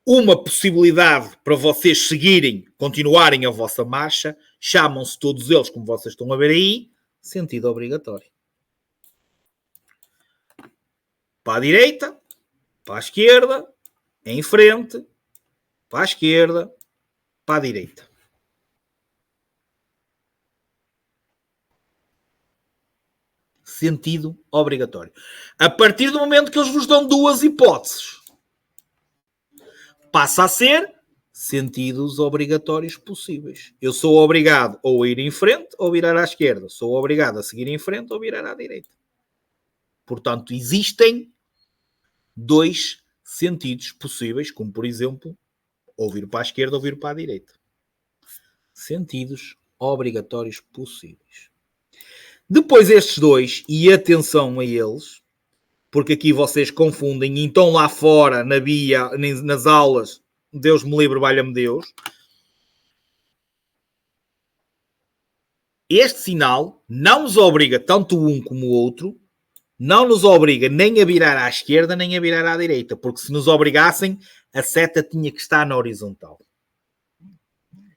uma possibilidade para vocês seguirem, continuarem a vossa marcha, chamam-se todos eles, como vocês estão a ver aí, sentido obrigatório. Para a direita, para a esquerda, em frente, para a esquerda, para a direita. Sentido obrigatório. A partir do momento que eles vos dão duas hipóteses, passa a ser sentidos obrigatórios possíveis. Eu sou obrigado ou a ir em frente ou virar à esquerda. Sou obrigado a seguir em frente ou virar à direita. Portanto, existem dois sentidos possíveis, como por exemplo, ou vir para a esquerda ou vir para a direita. Sentidos obrigatórios possíveis. Depois estes dois, e atenção a eles, porque aqui vocês confundem, então lá fora, na via, nas aulas, Deus me livre, valha-me Deus. Este sinal não nos obriga, tanto um como o outro, não nos obriga nem a virar à esquerda, nem a virar à direita, porque se nos obrigassem, a seta tinha que estar na horizontal.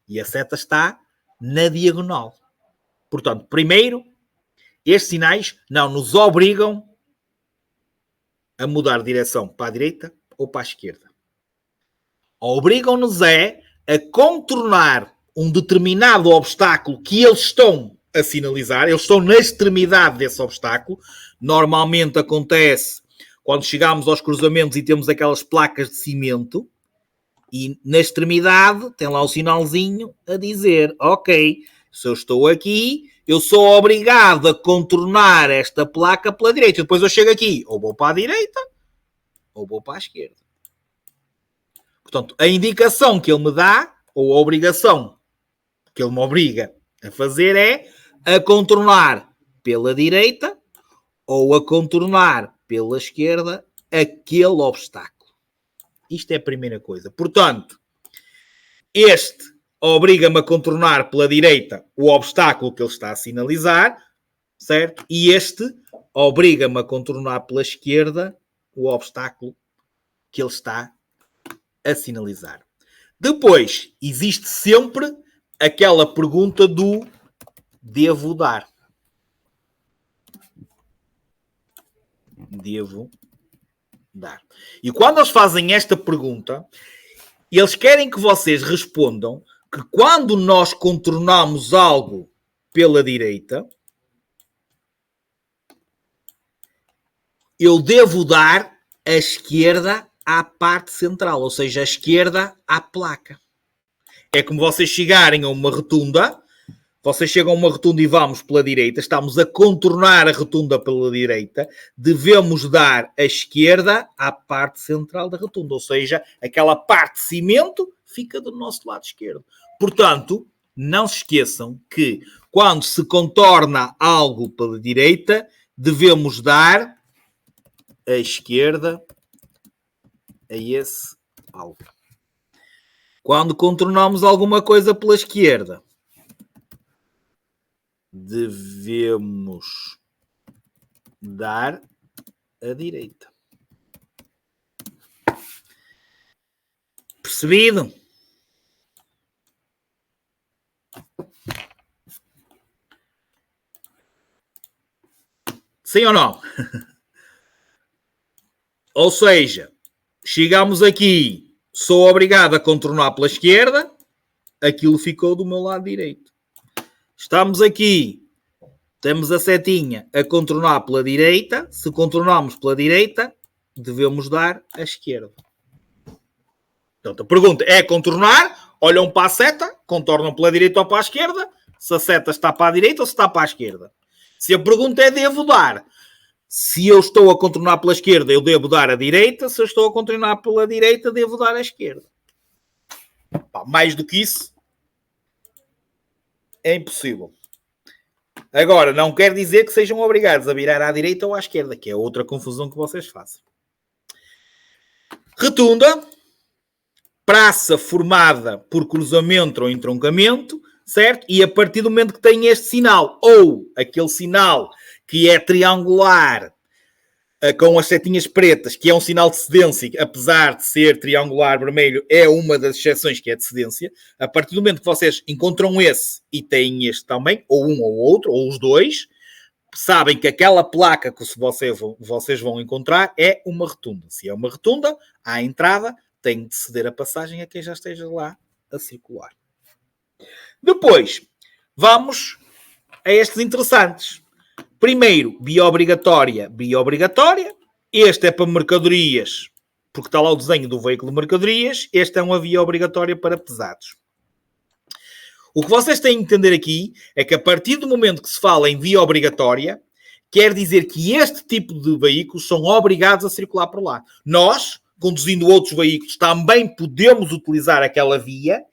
E a seta está na diagonal. Portanto, primeiro, estes sinais não nos obrigam a mudar de direção para a direita ou para a esquerda. Obrigam-nos a contornar um determinado obstáculo que eles estão a sinalizar, eles estão na extremidade desse obstáculo. Normalmente acontece quando chegamos aos cruzamentos e temos aquelas placas de cimento e na extremidade tem lá o sinalzinho a dizer, ok, se eu estou aqui, eu sou obrigado a contornar esta placa pela direita. Depois eu chego aqui, ou vou para a direita, ou vou para a esquerda. Portanto, a indicação que ele me dá, ou a obrigação que ele me obriga a fazer é a contornar pela direita ou a contornar pela esquerda aquele obstáculo. Isto é a primeira coisa. Portanto, este obriga-me a contornar pela direita o obstáculo que ele está a sinalizar, certo? E este obriga-me a contornar pela esquerda o obstáculo que ele está a sinalizar. Depois, existe sempre aquela pergunta do devo dar. Devo dar. E quando eles fazem esta pergunta, eles querem que vocês respondam que quando nós contornamos algo pela direita, eu devo dar a esquerda à parte central, ou seja, a esquerda à placa. É como vocês chegarem a uma rotunda, vocês chegam a uma rotunda e vamos pela direita, estamos a contornar a rotunda pela direita, devemos dar a esquerda à parte central da rotunda, ou seja, aquela parte de cimento fica do nosso lado esquerdo. Portanto, não se esqueçam que quando se contorna algo pela direita, devemos dar a esquerda a esse algo. Quando contornamos alguma coisa pela esquerda, devemos dar a direita. Percebido? Sim ou não? Ou seja, chegamos aqui, sou obrigado a contornar pela esquerda, aquilo ficou do meu lado direito. Estamos aqui, temos a setinha a contornar pela direita. Se contornarmos pela direita, devemos dar a esquerda. Portanto, a pergunta é contornar, olham para a seta, contornam pela direita ou para a esquerda, se a seta está para a direita ou se está para a esquerda. Se a pergunta é devo dar, se eu estou a contornar pela esquerda, eu devo dar a direita, se eu estou a contornar pela direita, devo dar a esquerda. Mais do que isso, é impossível. Agora, não quer dizer que sejam obrigados a virar à direita ou à esquerda, que é outra confusão que vocês fazem. Rotunda, praça formada por cruzamento ou entroncamento, certo? E a partir do momento que tem este sinal, ou aquele sinal que é triangular, com as setinhas pretas, que é um sinal de cedência, apesar de ser triangular vermelho, é uma das exceções que é de cedência. A partir do momento que vocês encontram esse e têm este também, ou um ou outro, ou os dois, sabem que aquela placa que vocês vão encontrar é uma rotunda. Se é uma rotunda, à entrada, tem de ceder a passagem a quem já esteja lá a circular. Depois, vamos a estes interessantes. Primeiro, via obrigatória. Este é para mercadorias, porque está lá o desenho do veículo de mercadorias. Este é uma via obrigatória para pesados. O que vocês têm de entender aqui é que a partir do momento que se fala em via obrigatória, quer dizer que este tipo de veículos são obrigados a circular por lá. Nós conduzindo outros veículos, também podemos utilizar aquela via,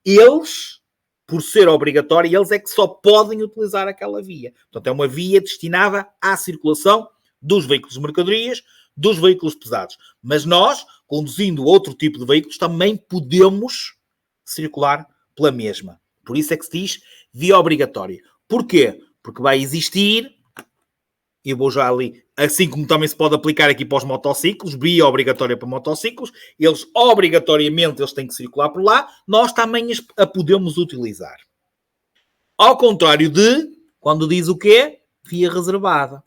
eles, por ser obrigatória, eles é que só podem utilizar aquela via. Portanto, é uma via destinada à circulação dos veículos de mercadorias, dos veículos pesados. Mas nós, conduzindo outro tipo de veículos, também podemos circular pela mesma. Por isso é que se diz via obrigatória. Porquê? Porque vai existir, eu vou já ali, assim como também se pode aplicar aqui para os motociclos, via obrigatória para motociclos, eles obrigatoriamente eles têm que circular por lá, nós também a podemos utilizar. Ao contrário de, quando diz o quê? Via reservada.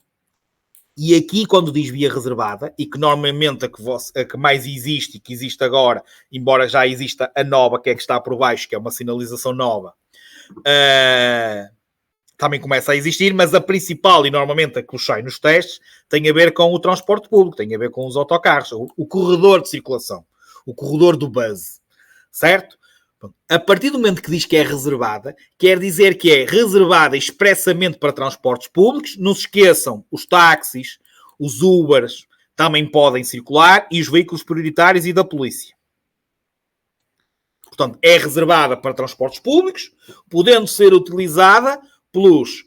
E aqui, quando diz via reservada, e que normalmente a que mais existe e que existe agora, embora já exista a nova, que é que está por baixo, que é uma sinalização nova, também começa a existir, mas a principal, e normalmente a que sai nos testes, tem a ver com o transporte público, tem a ver com os autocarros, o corredor de circulação, o corredor do bus, certo? A partir do momento que diz que é reservada, quer dizer que é reservada expressamente para transportes públicos. Não se esqueçam, os táxis, os Ubers também podem circular e os veículos prioritários e da polícia. Portanto, é reservada para transportes públicos, podendo ser utilizada pelos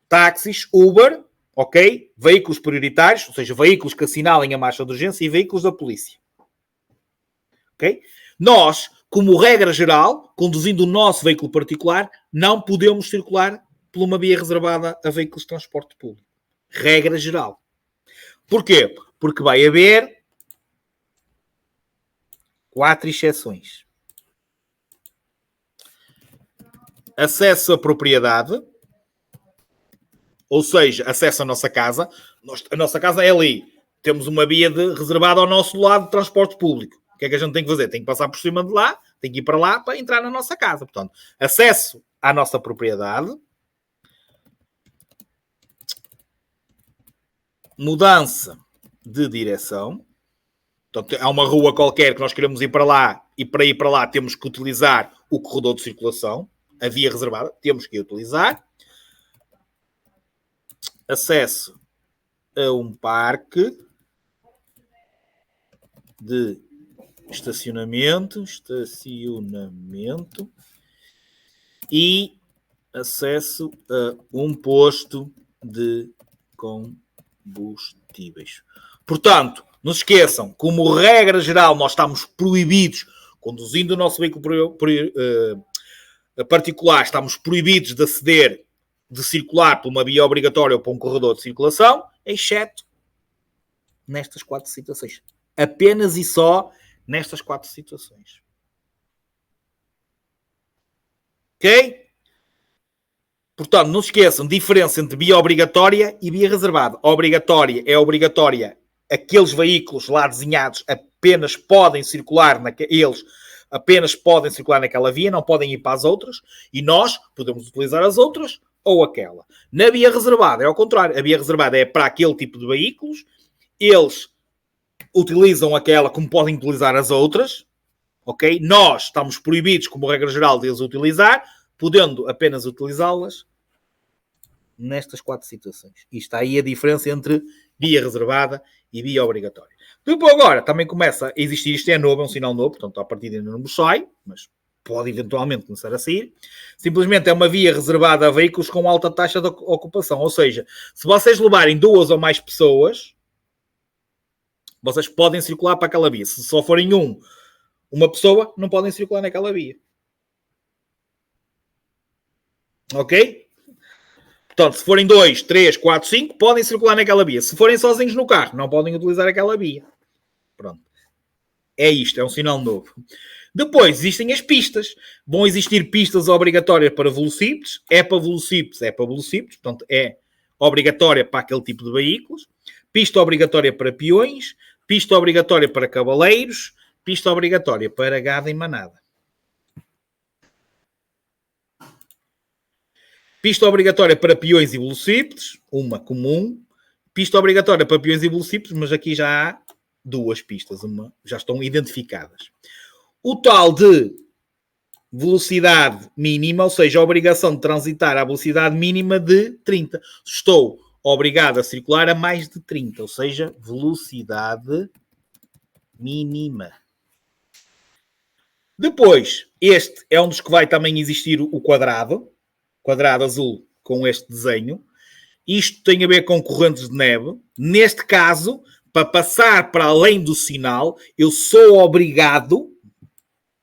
táxis, Uber, ok? Veículos prioritários, ou seja, veículos que assinalem a marcha de urgência e veículos da polícia. Ok? Nós, como regra geral, conduzindo o nosso veículo particular, não podemos circular por uma via reservada a veículos de transporte público. Regra geral. Porquê? Porque vai haver 4 exceções. Acesso à propriedade, ou seja, acesso à nossa casa. A nossa casa é ali. Temos uma via reservada ao nosso lado de transporte público. O que é que a gente tem que fazer? Tem que passar por cima de lá, tem que ir para lá para entrar na nossa casa. Portanto, acesso à nossa propriedade, mudança de direção. Portanto, há uma rua qualquer que nós queremos ir para lá e para ir para lá temos que utilizar o corredor de circulação, a via reservada, temos que utilizar. Acesso a um parque de estacionamento e acesso a um posto de combustíveis. Portanto, não se esqueçam, como regra geral, nós estamos proibidos, conduzindo o nosso veículo particular, estamos proibidos de aceder, de circular por uma via obrigatória ou por um corredor de circulação, exceto nestas 4 situações. Apenas e só nestas 4 situações. Ok? Portanto, não se esqueçam, diferença entre via obrigatória e via reservada. Obrigatória é obrigatória. Aqueles veículos lá desenhados apenas podem circular, eles apenas podem circular naquela via, não podem ir para as outras, e nós podemos utilizar as outras ou aquela. Na via reservada é ao contrário. A via reservada é para aquele tipo de veículos, eles utilizam aquela como podem utilizar as outras, ok? Nós estamos proibidos, como regra geral, de eles utilizar, podendo apenas utilizá-las nestas 4 situações. E está aí a diferença entre via reservada e via obrigatória. Depois agora também começa a existir, isto é novo, é um sinal novo, portanto a partir ainda não sai, mas pode eventualmente começar a sair. Simplesmente é uma via reservada a veículos com alta taxa de ocupação. Ou seja, se vocês levarem 2 ou mais pessoas, vocês podem circular para aquela via. Se só forem uma pessoa, não podem circular naquela via. Ok? Portanto, se forem 2, 3, 4, 5, podem circular naquela via. Se forem sozinhos no carro, não podem utilizar aquela via. Pronto. É isto, é um sinal novo. Depois, existem as pistas. Vão existir pistas obrigatórias para velocípedes. É para velocípedes. Portanto, é obrigatória para aquele tipo de veículos. Pista obrigatória para peões. Pista obrigatória para cavaleiros. Pista obrigatória para gado e manada. Pista obrigatória para peões e velocípedes, uma comum. Pista obrigatória para peões e velocípedes, mas aqui já há 2 pistas, já estão identificadas. O tal de velocidade mínima, ou seja, a obrigação de transitar à velocidade mínima de 30. Estou obrigado a circular a mais de 30, ou seja, velocidade Mínima. Depois, este é um dos que vai também existir o quadrado azul com este desenho. Isto tem a ver com correntes de neve. Neste caso, para passar para além do sinal, eu sou obrigado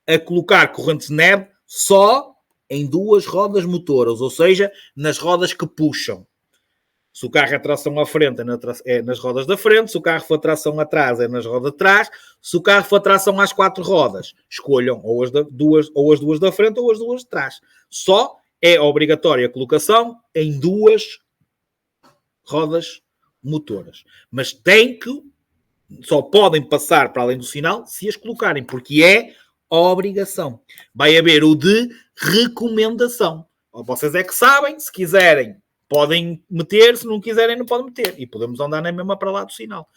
a colocar correntes de neve só em 2 rodas motoras, ou seja, nas rodas que puxam. Se o carro é tração à frente, é nas rodas da frente. Se o carro for tração atrás, é nas rodas de trás. Se o carro for tração às 4 rodas, escolham ou as duas da frente ou as 2 de trás. Só é obrigatória a colocação em 2 rodas motoras. Mas só podem passar para além do sinal se as colocarem, porque é obrigação. Vai haver o de recomendação. Vocês é que sabem, se quiserem, podem meter, se não quiserem, não podem meter. E podemos andar na mesma para lá do sinal.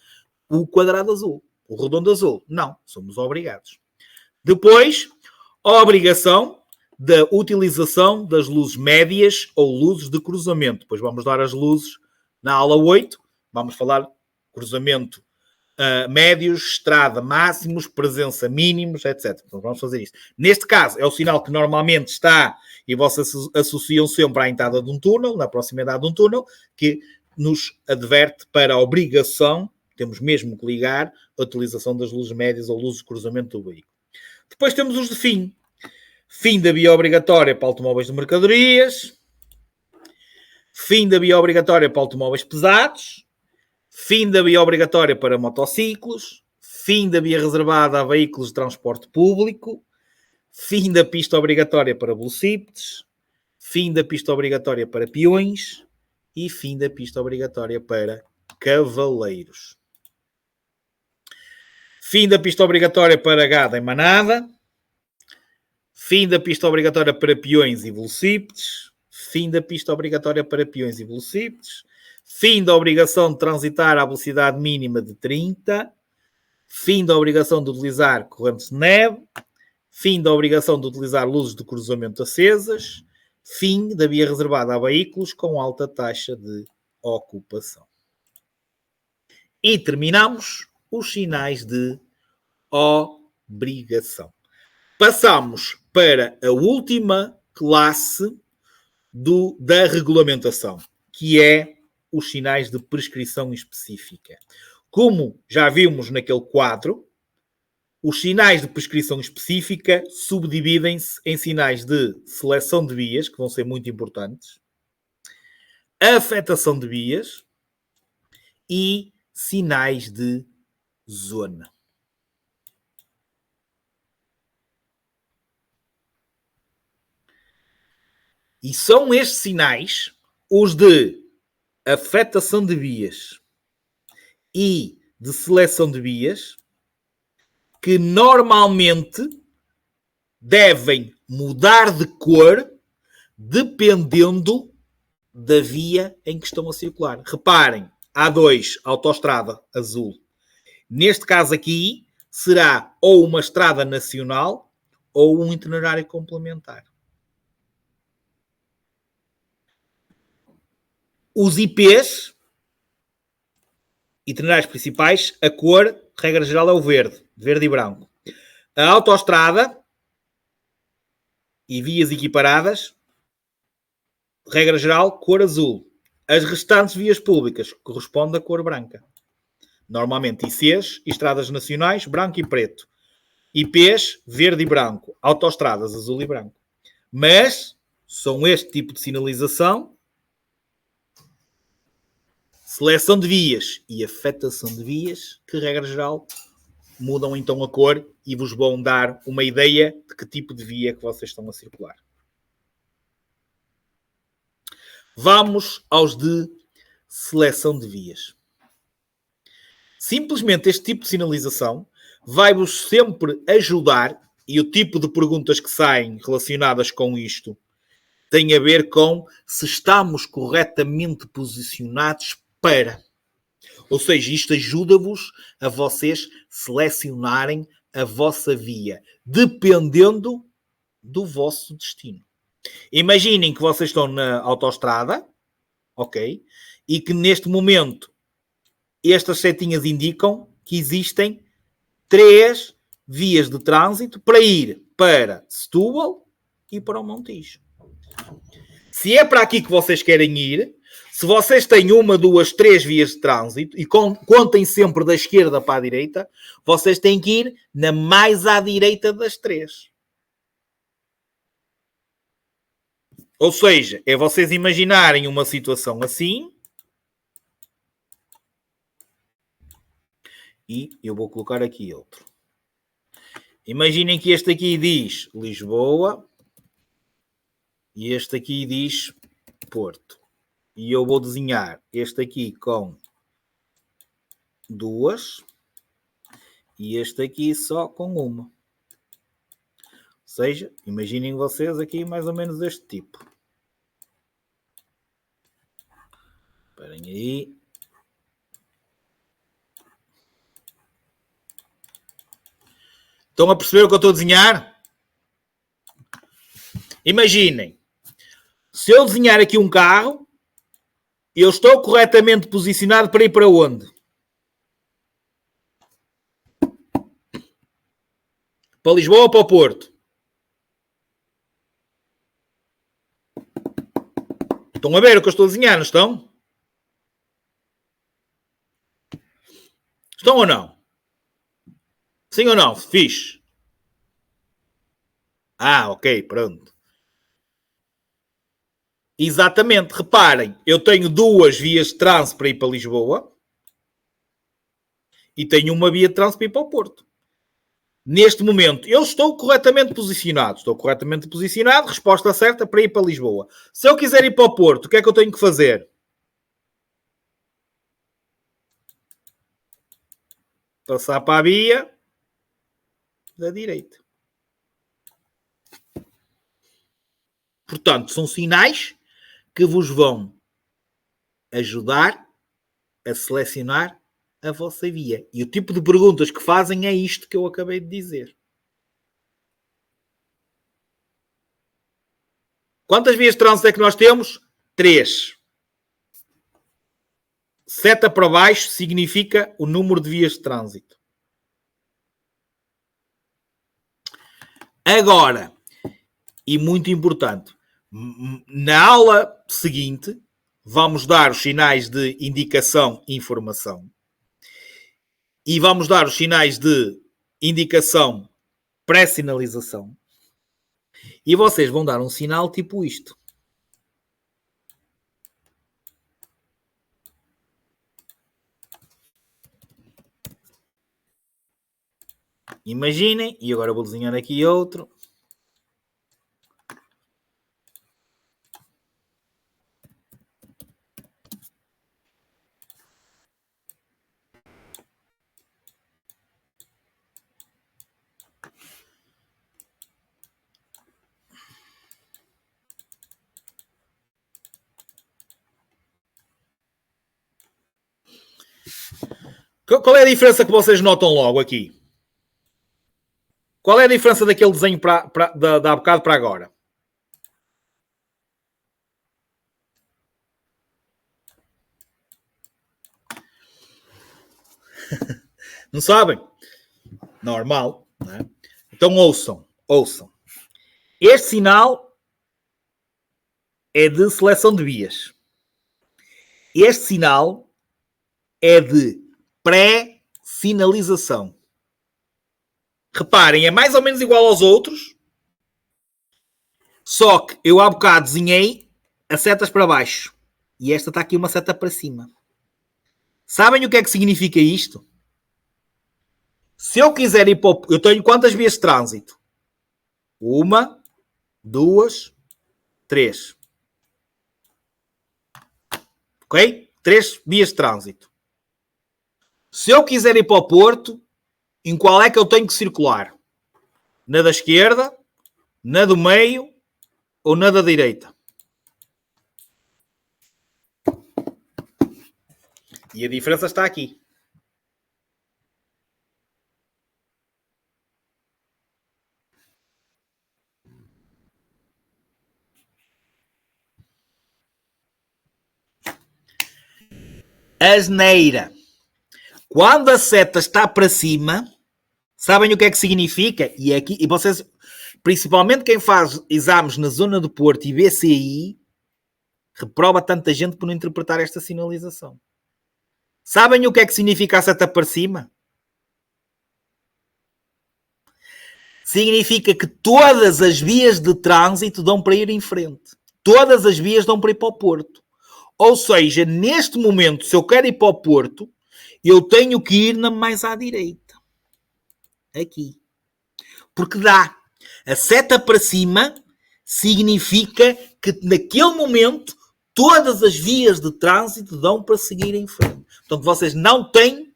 O quadrado azul, o redondo azul, não, somos obrigados. Depois, a obrigação da utilização das luzes médias ou luzes de cruzamento. Depois vamos dar as luzes na aula 8. Vamos falar cruzamento médios, estrada máximos, presença mínimos, etc. Então vamos fazer isso. Neste caso, é o sinal que normalmente está e vocês associam sempre à entrada de um túnel, na proximidade de um túnel, que nos adverte para a obrigação, temos mesmo que ligar, a utilização das luzes médias ou luzes de cruzamento do veículo. Depois temos os de fim. Fim da via obrigatória para automóveis de mercadorias. Fim da via obrigatória para automóveis pesados. Fim da via obrigatória para motociclos. Fim da via reservada a veículos de transporte público. Fim da pista obrigatória para velocípedes. Fim da pista obrigatória para peões. E fim da pista obrigatória para cavaleiros. Fim da pista obrigatória para gado em manada. Fim da pista obrigatória para peões e velocípedes. Fim da pista obrigatória para peões e velocípedes. Fim da obrigação de transitar à velocidade mínima de 30. Fim da obrigação de utilizar correntes de neve. Fim da obrigação de utilizar luzes de cruzamento acesas. Fim da via reservada a veículos com alta taxa de ocupação. E terminamos os sinais de obrigação. Passamos para a última classe da regulamentação, que é os sinais de prescrição específica. Como já vimos naquele quadro, os sinais de prescrição específica subdividem-se em sinais de seleção de vias, que vão ser muito importantes, afetação de vias e sinais de zona. E são estes sinais, os de afetação de vias e de seleção de vias, que normalmente devem mudar de cor dependendo da via em que estão a circular. Reparem, A2, autoestrada azul. Neste caso aqui, será ou uma estrada nacional ou um itinerário complementar. Os IPs, itinerários principais, a cor, regra geral, é o verde e branco. A autoestrada e vias equiparadas, regra geral, cor azul. As restantes vias públicas correspondem à cor branca. Normalmente ICs, estradas nacionais, branco e preto. IPs, verde e branco. Autoestradas, azul e branco. Mas são este tipo de sinalização, seleção de vias e afetação de vias, que, regra geral, mudam então a cor e vos vão dar uma ideia de que tipo de via que vocês estão a circular. Vamos aos de seleção de vias. Simplesmente este tipo de sinalização vai-vos sempre ajudar, e o tipo de perguntas que saem relacionadas com isto tem a ver com se estamos corretamente posicionados para. Ou seja, isto ajuda-vos a vocês selecionarem a vossa via, dependendo do vosso destino. Imaginem que vocês estão na autoestrada, ok? E que neste momento estas setinhas indicam que existem 3 vias de trânsito para ir para Setúbal e para o Montijo. Se é para aqui que vocês querem ir, se vocês têm 1, 2, 3 vias de trânsito e contem sempre da esquerda para a direita, vocês têm que ir na mais à direita das 3. Ou seja, é vocês imaginarem uma situação assim. E eu vou colocar aqui outro. Imaginem que este aqui diz Lisboa e este aqui diz Porto. E eu vou desenhar este aqui com 2 e este aqui só com 1. Ou seja, imaginem vocês aqui mais ou menos deste tipo. Esperem aí. Estão a perceber o que eu estou a desenhar? Imaginem, se eu desenhar aqui um carro, eu estou corretamente posicionado para ir para onde? Para Lisboa ou para o Porto? Estão a ver o que eu estou a desenhar, não estão? Estão ou não? Sim ou não? Fixe. Ah, ok, pronto. Exatamente, reparem, eu tenho 2 vias de trânsito para ir para Lisboa e tenho uma via de trânsito para ir para o Porto. Neste momento, eu estou corretamente posicionado. Estou corretamente posicionado, resposta certa para ir para Lisboa. Se eu quiser ir para o Porto, o que é que eu tenho que fazer? Passar para a via da direita. Portanto, são sinais que vos vão ajudar a selecionar a vossa via. E o tipo de perguntas que fazem é isto que eu acabei de dizer. Quantas vias de trânsito é que nós temos? 3. Seta para baixo significa o número de vias de trânsito. Agora, e muito importante, na aula seguinte, vamos dar os sinais de indicação e informação. E vamos dar os sinais de indicação pré-sinalização. E vocês vão dar um sinal tipo isto. Imaginem, e agora vou desenhar aqui outro. Qual é a diferença que vocês notam logo aqui? Qual é a diferença daquele desenho da bocado para agora? Não sabem? Normal. Não é? Então ouçam. Este sinal é de seleção de vias. Este sinal é de pré-sinalização. Reparem, é mais ou menos igual aos outros, só que eu há bocado desenhei as setas para baixo e esta está aqui uma seta para cima. Sabem o que é que significa isto? Se eu quiser ir para o... Eu tenho quantas vias de trânsito? 1, 2, 3. Ok? 3 vias de trânsito. Se eu quiser ir para o Porto, em qual é que eu tenho que circular? Na da esquerda, na do meio ou na da direita? E a diferença está aqui. Asneira. Quando a seta está para cima, Sabem o que é que significa? E vocês, principalmente quem faz exames na zona do Porto e BCI, reprova tanta gente por não interpretar esta sinalização. Sabem o que é que significa a seta para cima? Significa que todas as vias de trânsito dão para ir em frente. Todas as vias dão para ir para o Porto. Ou seja, neste momento, se eu quero ir para o Porto, eu tenho que ir mais à direita. Aqui. Porque dá. A seta para cima significa que naquele momento todas as vias de trânsito dão para seguir em frente. Portanto, vocês não têm,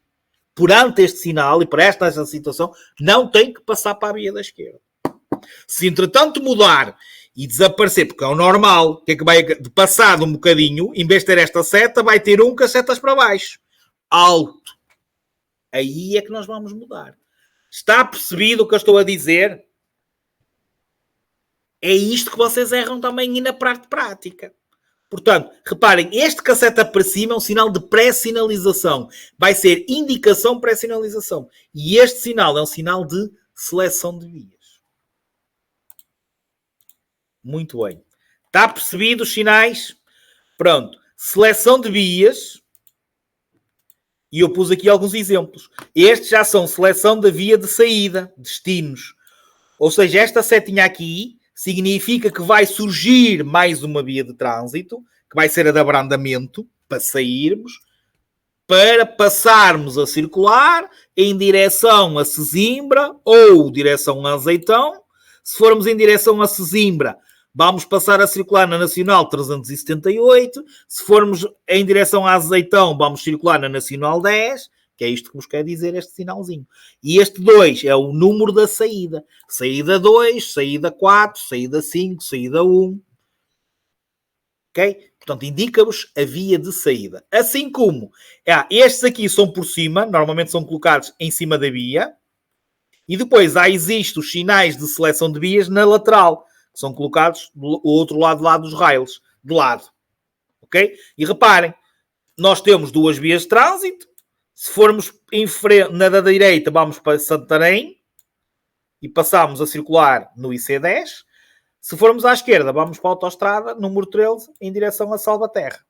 perante este sinal e para esta situação, não têm que passar para a via da esquerda. Se entretanto mudar e desaparecer, porque é o normal, que é que vai passado um bocadinho, em vez de ter esta seta, vai ter com as setas para baixo. Alto. Aí é que nós vamos mudar. Está percebido o que eu estou a dizer? É isto que vocês erram também na parte prática. Portanto, reparem, este com a seta para cima é um sinal de pré-sinalização. Vai ser indicação pré-sinalização. E este sinal é um sinal de seleção de vias. Muito bem. Está percebido os sinais? Pronto. Seleção de vias. E eu pus aqui alguns exemplos. Estes já são seleção da via de saída, destinos. Ou seja, esta setinha aqui significa que vai surgir mais uma via de trânsito, que vai ser a de abrandamento, para sairmos, para passarmos a circular em direção a Sesimbra ou direção a Azeitão. Se formos em direção a Sesimbra, vamos passar a circular na Nacional 378. Se formos em direção a Azeitão, vamos circular na Nacional 10, que é isto que vos quer dizer este sinalzinho. E este 2 é o número da saída. Saída 2, saída 4, saída 5, saída 1. Ok? Portanto, indica-vos a via de saída. Assim como estes aqui são por cima, normalmente são colocados em cima da via. E depois existem os sinais de seleção de vias na lateral, que são colocados do outro lado lá dos rails, de lado. Ok? E reparem, nós temos duas vias de trânsito. Se formos em frente, na da direita, vamos para Santarém e passamos a circular no IC10. Se formos à esquerda, vamos para a autoestrada, número 13, em direção a Salvaterra.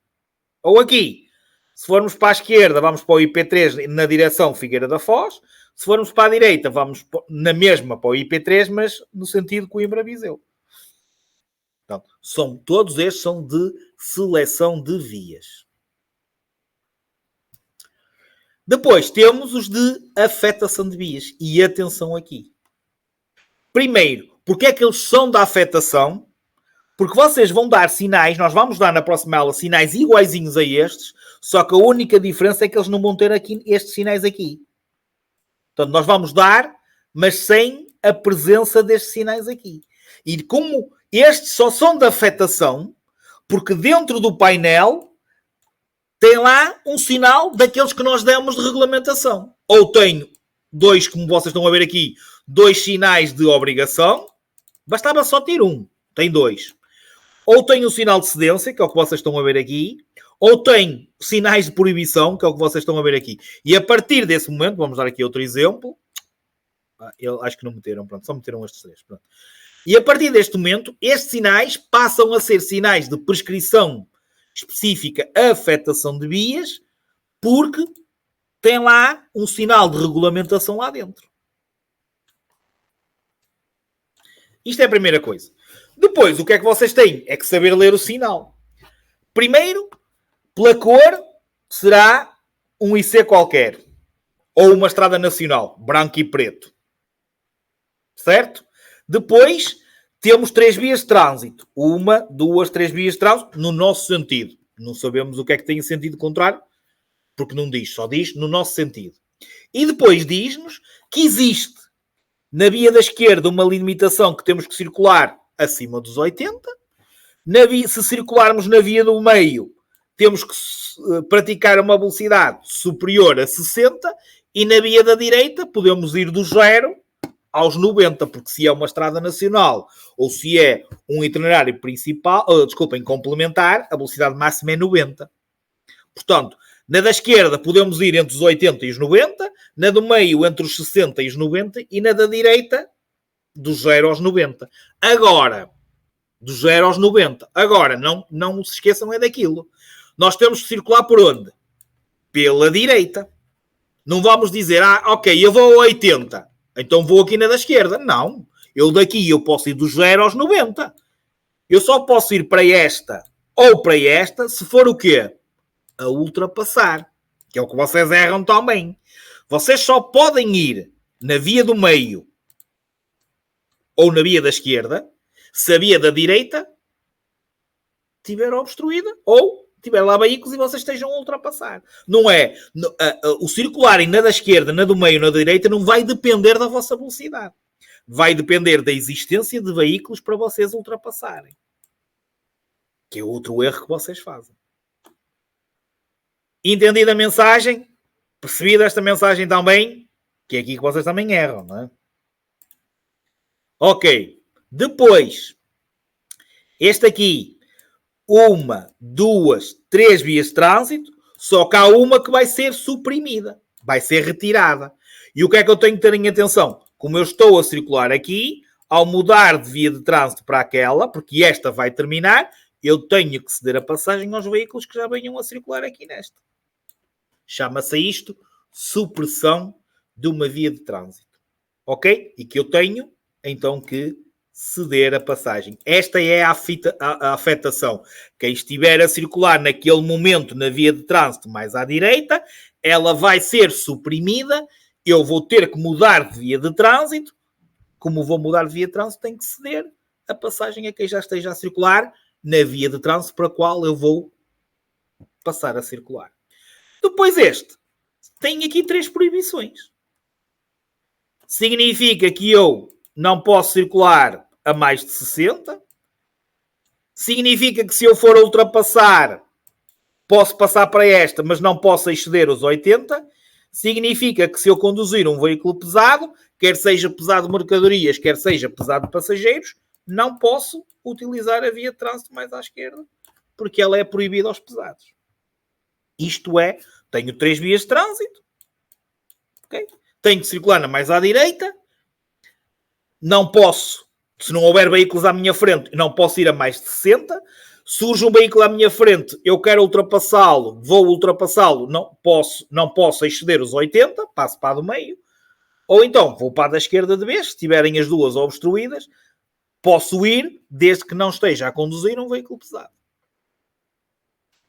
Ou aqui, se formos para a esquerda, vamos para o IP3 na direção Figueira da Foz. Se formos para a direita, vamos na mesma para o IP3, mas no sentido Coimbra-Viseu. Portanto, todos estes são de seleção de vias. Depois temos os de afetação de vias. E atenção aqui. Primeiro, porque é que eles são da afetação? Porque vocês vão dar sinais, nós vamos dar na próxima aula sinais iguaizinhos a estes, só que a única diferença é que eles não vão ter aqui estes sinais aqui. Portanto, nós vamos dar, mas sem a presença destes sinais aqui. E como estes só são da afetação, porque dentro do painel tem lá um sinal daqueles que nós demos de regulamentação. Ou tenho dois, como vocês estão a ver aqui, dois sinais de obrigação. Bastava só ter um. Tem dois. Ou tenho o sinal de cedência, que é o que vocês estão a ver aqui. Ou tenho sinais de proibição, que é o que vocês estão a ver aqui. E a partir desse momento, vamos dar aqui outro exemplo. Eu acho que não meteram, pronto, só meteram estes três. Pronto. E a partir deste momento, estes sinais passam a ser sinais de prescrição específica afetação de vias, porque tem lá um sinal de regulamentação lá dentro. Isto é a primeira coisa. Depois, o que é que vocês têm? É que saber ler o sinal. Primeiro, pela cor, será um IC qualquer. Ou uma estrada nacional, branco e preto. Certo? Depois, temos 3 vias de trânsito. 1, 2, 3 vias de trânsito no nosso sentido. Não sabemos o que é que tem em sentido contrário, porque não diz, só diz no nosso sentido. E depois diz-nos que existe na via da esquerda uma limitação que temos que circular acima dos 80. Se circularmos na via do meio, temos que praticar uma velocidade superior a 60. E na via da direita, podemos ir do 0 aos 90, porque se é uma estrada nacional ou se é um itinerário principal, complementar, a velocidade máxima é 90. Portanto, Na da esquerda podemos ir entre os 80 e os 90, na do meio entre os 60 e os 90 e na da direita dos 0 aos 90. Agora, dos 0 aos 90. Agora, não se esqueçam é daquilo. Nós temos que circular por onde? Pela direita. Não vamos dizer, ok, eu vou a 80, então vou aqui na da esquerda. Não. Eu daqui eu posso ir dos 0 aos 90. Eu só posso ir para esta ou para esta se for o quê? A ultrapassar. Que é o que vocês erram também. Vocês só podem ir na via do meio ou na via da esquerda se a via da direita estiver obstruída ou tiver lá veículos e vocês estejam a ultrapassar. Não é... O circularem na da esquerda, na do meio, na da direita não vai depender da vossa velocidade. Vai depender da existência de veículos para vocês ultrapassarem. Que é outro erro que vocês fazem. Entendida a mensagem? Percebida esta mensagem também? Que é aqui que vocês também erram, não é? Ok. Depois, este aqui, 1, 2, 3 vias de trânsito, só que há uma que vai ser suprimida. Vai ser retirada. E o que é que eu tenho que ter em atenção? Como eu estou a circular aqui, ao mudar de via de trânsito para aquela, porque esta vai terminar, eu tenho que ceder a passagem aos veículos que já venham a circular aqui nesta. Chama-se isto supressão de uma via de trânsito. Ok? E que eu tenho, então, que ceder a passagem. Esta é a afetação. Quem estiver a circular naquele momento na via de trânsito mais à direita, ela vai ser suprimida. Eu vou ter que mudar de via de trânsito. Como vou mudar de via de trânsito, tenho que ceder a passagem a quem já esteja a circular na via de trânsito para a qual eu vou passar a circular. Depois este. Tem aqui 3 proibições. Significa que eu não posso circular a mais de 60. Significa que se eu for ultrapassar, posso passar para esta, mas não posso exceder os 80. Significa que se eu conduzir um veículo pesado, quer seja pesado de mercadorias, quer seja pesado de passageiros, não posso utilizar a via de trânsito mais à esquerda, porque ela é proibida aos pesados. Isto é, tenho 3 vias de trânsito, okay? Tenho que circular na mais à direita, não posso, se não houver veículos à minha frente, não posso ir a mais de 60. Surge um veículo à minha frente, eu quero ultrapassá-lo, vou ultrapassá-lo, não posso exceder os 80, passo para a do meio, ou então vou para a da esquerda de vez, se estiverem as duas obstruídas, posso ir desde que não esteja a conduzir um veículo pesado.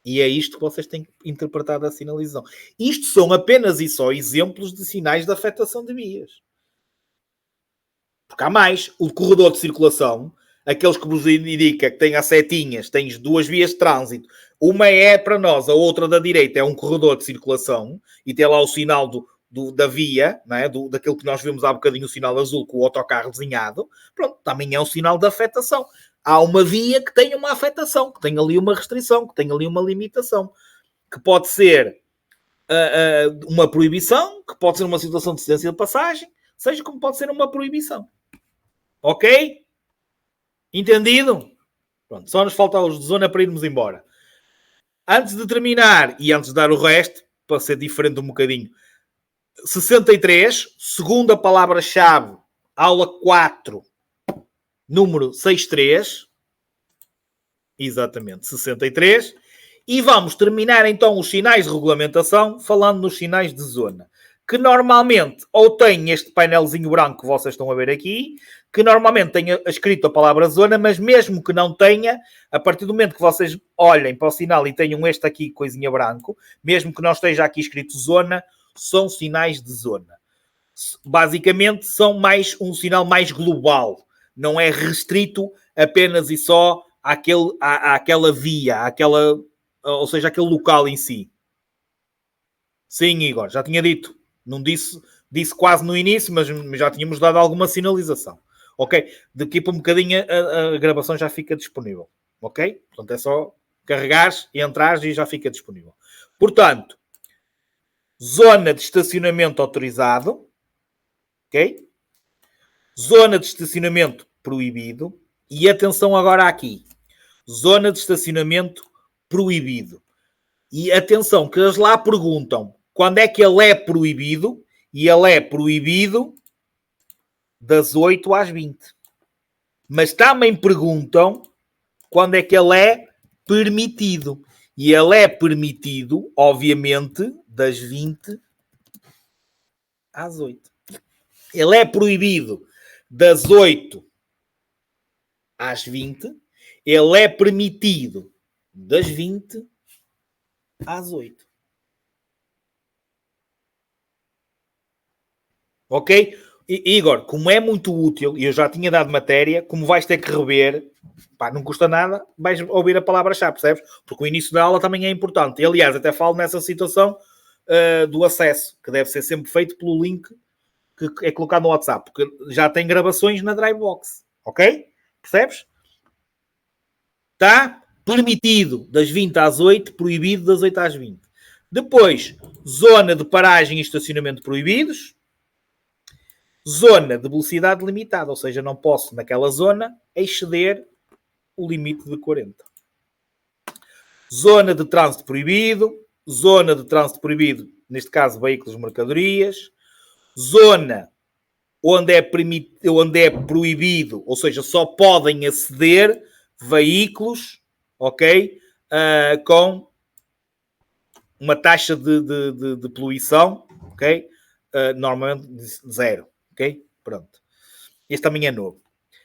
E é isto que vocês têm que interpretar da sinalização. Isto são apenas e só exemplos de sinais de afetação de vias. Porque há mais. O corredor de circulação, aqueles que vos indica que tem as setinhas, tens 2 vias de trânsito. Uma é para nós, a outra da direita é um corredor de circulação e tem lá o sinal da via, não é? Daquilo que nós vimos há bocadinho, o sinal azul com o autocarro desenhado. Pronto, também é um sinal de afetação. Há uma via que tem uma afetação, que tem ali uma restrição, que tem ali uma limitação, que pode ser uma proibição, que pode ser uma situação de cedência de passagem, seja como pode ser uma proibição. Ok? Entendido? Pronto, só nos falta os de zona para irmos embora. Antes de terminar e antes de dar o resto, para ser diferente um bocadinho, 63, segunda palavra-chave, aula 4, número 63. Exatamente, 63. E vamos terminar então os sinais de regulamentação falando nos sinais de zona. Que normalmente ou tem este painelzinho branco que vocês estão a ver aqui, que normalmente tem escrito a palavra zona, mas mesmo que não tenha, a partir do momento que vocês olhem para o sinal e tenham este aqui, coisinha branco, mesmo que não esteja aqui escrito zona, são sinais de zona. Basicamente são um sinal mais global. Não é restrito apenas e só àquela via, ou seja, aquele local em si. Sim, Igor, já tinha dito. Não disse quase no início, mas já tínhamos dado alguma sinalização. Ok? Daqui para um bocadinho a gravação já fica disponível. Ok? Portanto, é só carregares e entrares e já fica disponível. Portanto, zona de estacionamento autorizado. Ok? Zona de estacionamento proibido. E atenção agora aqui. Zona de estacionamento proibido. E atenção, que eles lá perguntam quando é que ele é proibido, e ele é proibido das 8 às 20. Mas também perguntam quando é que ele é permitido. E ele é permitido, obviamente, das 20 às 8. Ele é proibido das 8 às 20. Ele é permitido das 20 às 8. Ok? Igor, como é muito útil, e eu já tinha dado matéria, como vais ter que rever, pá, não custa nada, vais ouvir a palavra-chave, percebes? Porque o início da aula também é importante. E, aliás, até falo nessa situação do acesso, que deve ser sempre feito pelo link que é colocado no WhatsApp, porque já tem gravações na Drivebox, ok? Percebes? Está permitido das 20 às 8, proibido das 8 às 20. Depois, zona de paragem e estacionamento proibidos. Zona de velocidade limitada, ou seja, não posso naquela zona exceder o limite de 40. Zona de trânsito proibido. Zona de trânsito proibido, neste caso, veículos e mercadorias. Zona onde é proibido, ou seja, só podem aceder veículos, ok? Com uma taxa de poluição, ok? Normalmente zero, ok? Pronto. Este também é novo.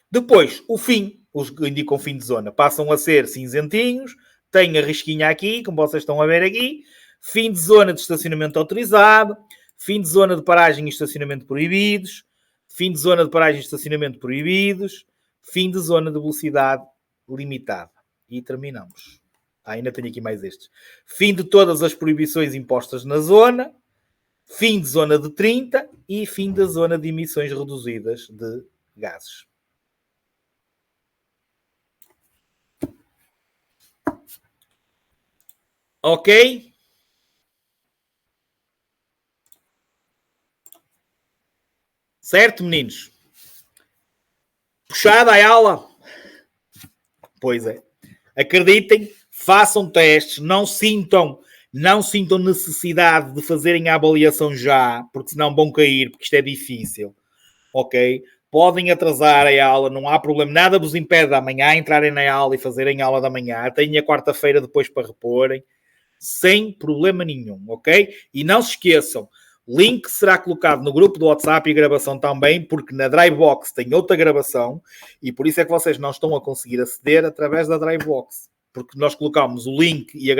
Depois, o fim. Os que indicam fim de zona passam a ser cinzentinhos. Tem a risquinha aqui, como vocês estão a ver aqui. Fim de zona de estacionamento autorizado. Fim de zona de paragem e estacionamento proibidos. Fim de zona de paragem e estacionamento proibidos. Fim de zona de velocidade limitada. E terminamos. Ainda tenho aqui mais estes. Fim de todas as proibições impostas na zona. Fim de zona de 30 e fim da zona de emissões reduzidas de gases. Ok? Certo, meninos? Puxada a aula? Pois é. Acreditem, façam testes, não sintam necessidade de fazerem a avaliação já, porque senão vão cair, porque isto é difícil. Ok? Podem atrasar a aula, não há problema. Nada vos impede de amanhã entrarem na aula e fazerem a aula da manhã. Têm a quarta-feira depois para reporem. Sem problema nenhum, ok? E não se esqueçam, link será colocado no grupo do WhatsApp e gravação também, porque na Drivebox tem outra gravação e por isso é que vocês não estão a conseguir aceder através da Drivebox. Porque nós colocamos o link e a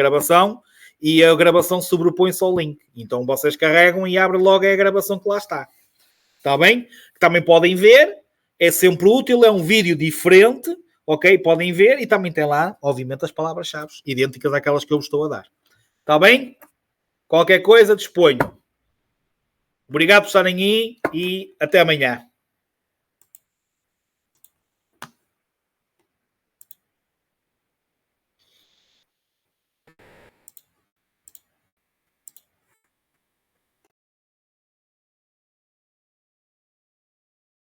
gravação sobrepõe-se ao link. Então vocês carregam e abrem logo a gravação que lá está. Está bem? Também podem ver, é sempre útil, é um vídeo diferente, ok? Podem ver e também tem lá, obviamente, as palavras-chave idênticas àquelas que eu vos estou a dar. Está bem? Qualquer coisa, disponho. Obrigado por estarem aí e até amanhã.